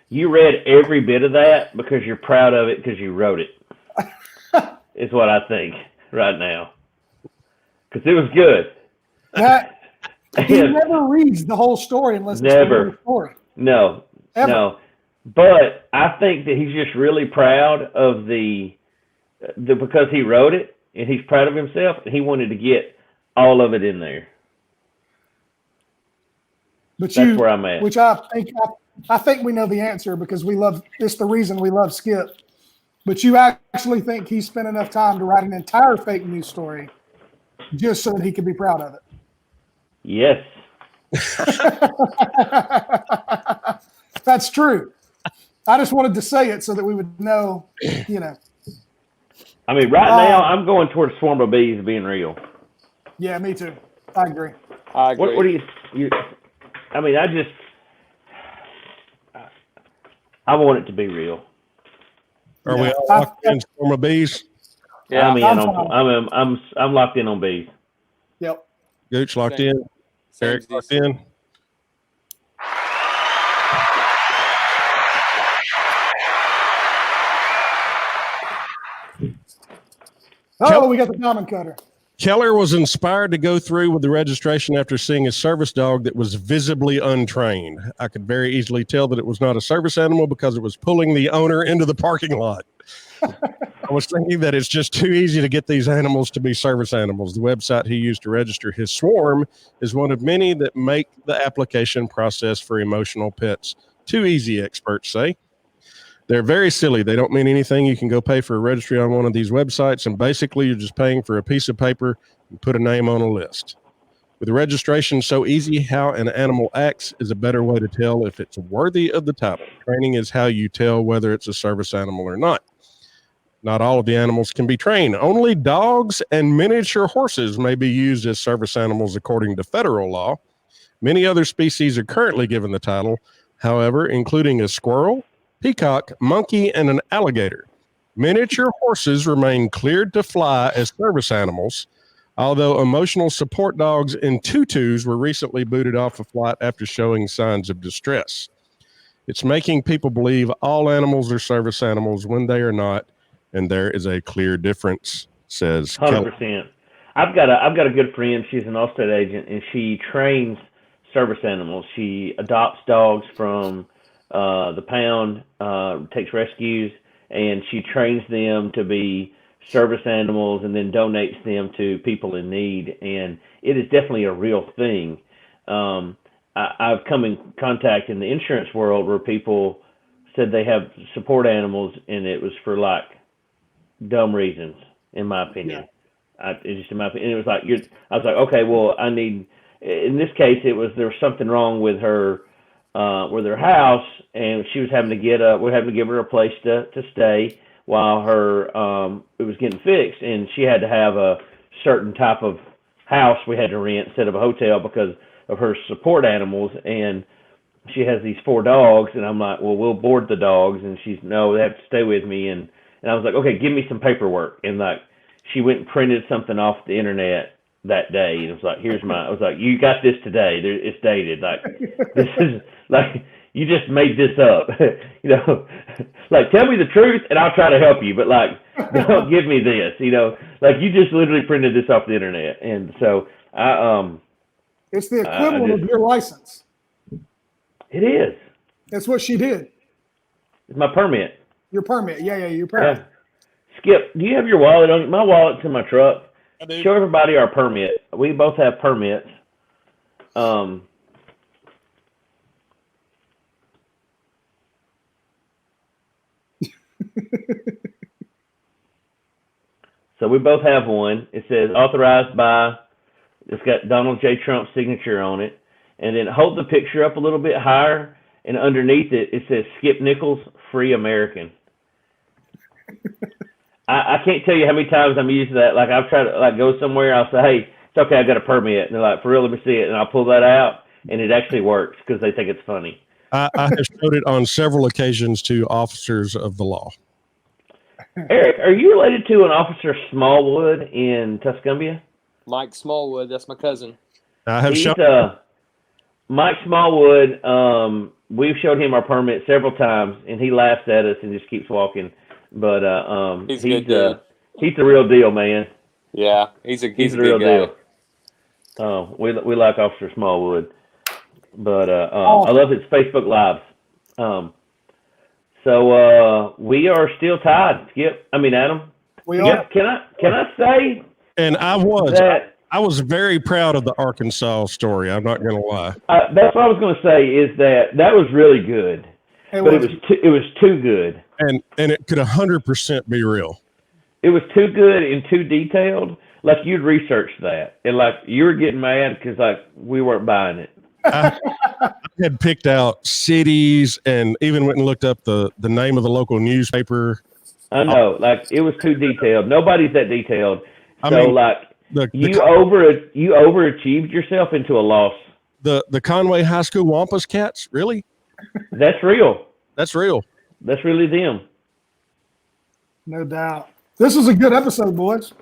You read every bit of that because you're proud of it because you wrote it. Is what I think right now. Because it was good. He never reads the whole story unless it's the story. No. Ever. No. But I think that he's just really proud of the because he wrote it and he's proud of himself and he wanted to get all of it in there. But that's where I'm at. Which I think we know the answer because it's the reason we love Skip. But you actually think he spent enough time to write an entire fake news story just so that he could be proud of it. Yes. That's true. I just wanted to say it so that we would know, I mean, right now I'm going towards swarm of bees being real. Yeah, me too. I agree. What do you I mean, I want it to be real. Are we all locked in swarm of bees? Yeah, I'm locked in on bees. Yep. Gooch locked in. Erik locked in. Oh, we got the diamond cutter. Keller was inspired to go through with the registration after seeing a service dog that was visibly untrained. I could very easily tell that it was not a service animal because it was pulling the owner into the parking lot. I was thinking that it's just too easy to get these animals to be service animals. The website he used to register his swarm is one of many that make the application process for emotional pets too easy, experts say. They're very silly. They don't mean anything. You can go pay for a registry on one of these websites, and basically you're just paying for a piece of paper and put a name on a list. With the registration so easy, how an animal acts is a better way to tell if it's worthy of the title. Training is how you tell whether it's a service animal or not. Not all of the animals can be trained. Only dogs and miniature horses may be used as service animals according to federal law. Many other species are currently given the title, however, including a squirrel, peacock, monkey, and an alligator. Miniature horses remain cleared to fly as service animals, although emotional support dogs and tutus were recently booted off a flight after showing signs of distress. It's making people believe all animals are service animals when they are not, and there is a clear difference, says Keller. 100%. I've got a good friend. She's an Allstate agent, and she trains service animals. She adopts dogs from the pound, takes rescues, and she trains them to be service animals and then donates them to people in need. And it is definitely a real thing. I've come in contact in the insurance world where people said they have support animals, and it was for like dumb reasons, in my opinion. It's just in my opinion. It was like I was like, okay, well, I need. In this case, there was something wrong with her house, and she was having to we're having to give her a place to stay while it was getting fixed, and she had to have a certain type of house we had to rent instead of a hotel because of her support animals. And she has these 4 dogs, and I'm like, well, we'll board the dogs, and she's no, they have to stay with me. And I was like, okay, give me some paperwork. And like, she went and printed something off the internet that day, and it was like, I was like, you got this today. It's dated. Like, this is like, you just made this up. Like, tell me the truth, and I'll try to help you. But like, don't give me this. Like, you just literally printed this off the internet. And so it's the equivalent of your license. It is. That's what she did. It's my permit. Your permit. Yeah, your permit. Skip, do you have your wallet on? My wallet's in my truck. I do. Show everybody our permit. We both have permits. So we both have one. It says authorized by. It's got Donald J. Trump's signature on it. And then hold the picture up a little bit higher, and underneath it, it says Skip Nichols, Free American. I can't tell you how many times I'm using that. Like, I've tried to like go somewhere, I'll say, hey, it's okay, I got a permit. And they're like, for real, let me see it. And I'll pull that out, and it actually works because they think it's funny. I have showed it on several occasions to officers of the law. Eric, are you related to an Officer Smallwood in Tuscumbia? Mike Smallwood, that's my cousin. I have shown Mike Smallwood. We've showed him our permit several times, and he laughs at us and just keeps walking. But he's the real deal, man. Yeah, he's a the real deal. Oh, we like Officer Smallwood, but I love his Facebook lives. So we are still tied. Adam. We are. Can I say? And I was very proud of the Arkansas story. I'm not going to lie. That's what I was going to say. Is that was really good, it was too good. And it could 100% be real. It was too good and too detailed. Like, you'd researched that, and like you were getting mad because like we weren't buying it. I had picked out cities and even went and looked up the name of the local newspaper. I know, like it was too detailed. Nobody's that detailed. You overachieved yourself into a loss. The Conway High School Wampus Cats, really? That's real. That's real. That's really them. No doubt. This was a good episode, boys.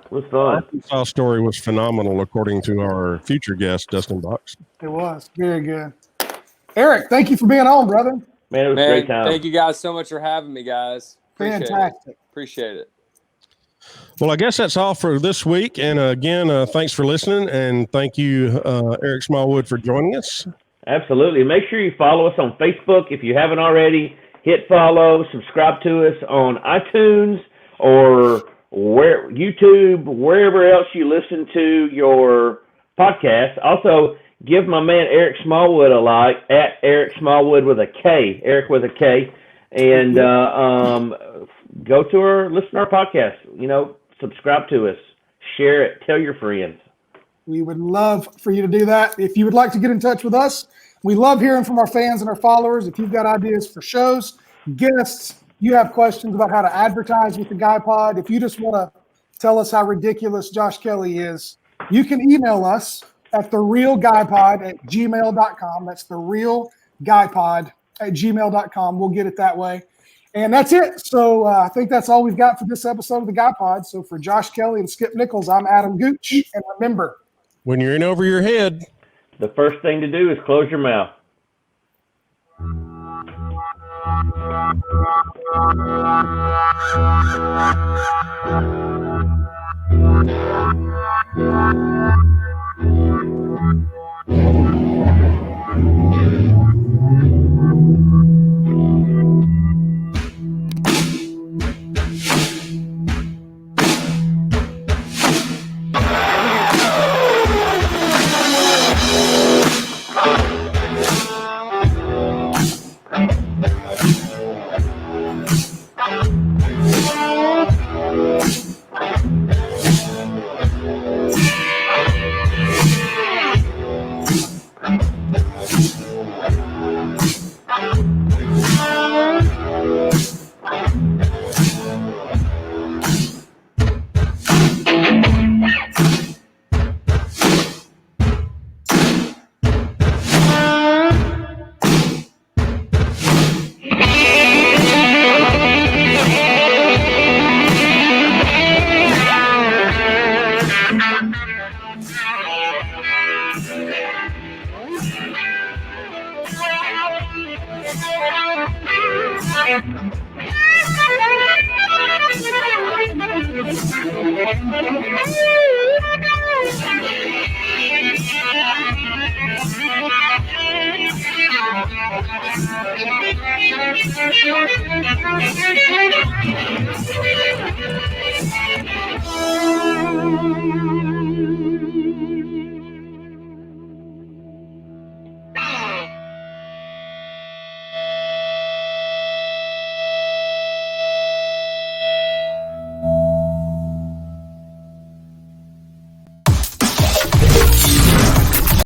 It was fun. Arkansas story was phenomenal, according to our future guest, Dustin Box. It was very good. Eric, thank you for being on, brother. Man, it was a great time. Thank you guys so much for having me, guys. Fantastic. Appreciate it. Well, I guess that's all for this week. And again, thanks for listening. And thank you, Erik Smallwood, for joining us. Absolutely. Make sure you follow us on Facebook if you haven't already. Hit follow, subscribe to us on iTunes or YouTube, wherever else you listen to your podcast. Also, give my man Erik Smallwood a like at Erik Smallwood with a K, Erik with a K, and go to listen to our podcast. Subscribe to us, share it, tell your friends. We would love for you to do that. If you would like to get in touch with us, we love hearing from our fans and our followers. If you've got ideas for shows, guests, you have questions about how to advertise with the Guy Pod, if you just want to tell us how ridiculous Josh Kelly is, you can email us at therealguypod@gmail.com. That's therealguypod@gmail.com. We'll get it that way. And that's it. So I think that's all we've got for this episode of the Guy Pod. So for Josh Kelly and Skip Nichols, I'm Adam Gooch. And remember, when you're in over your head, the first thing to do is close your mouth. Thank you.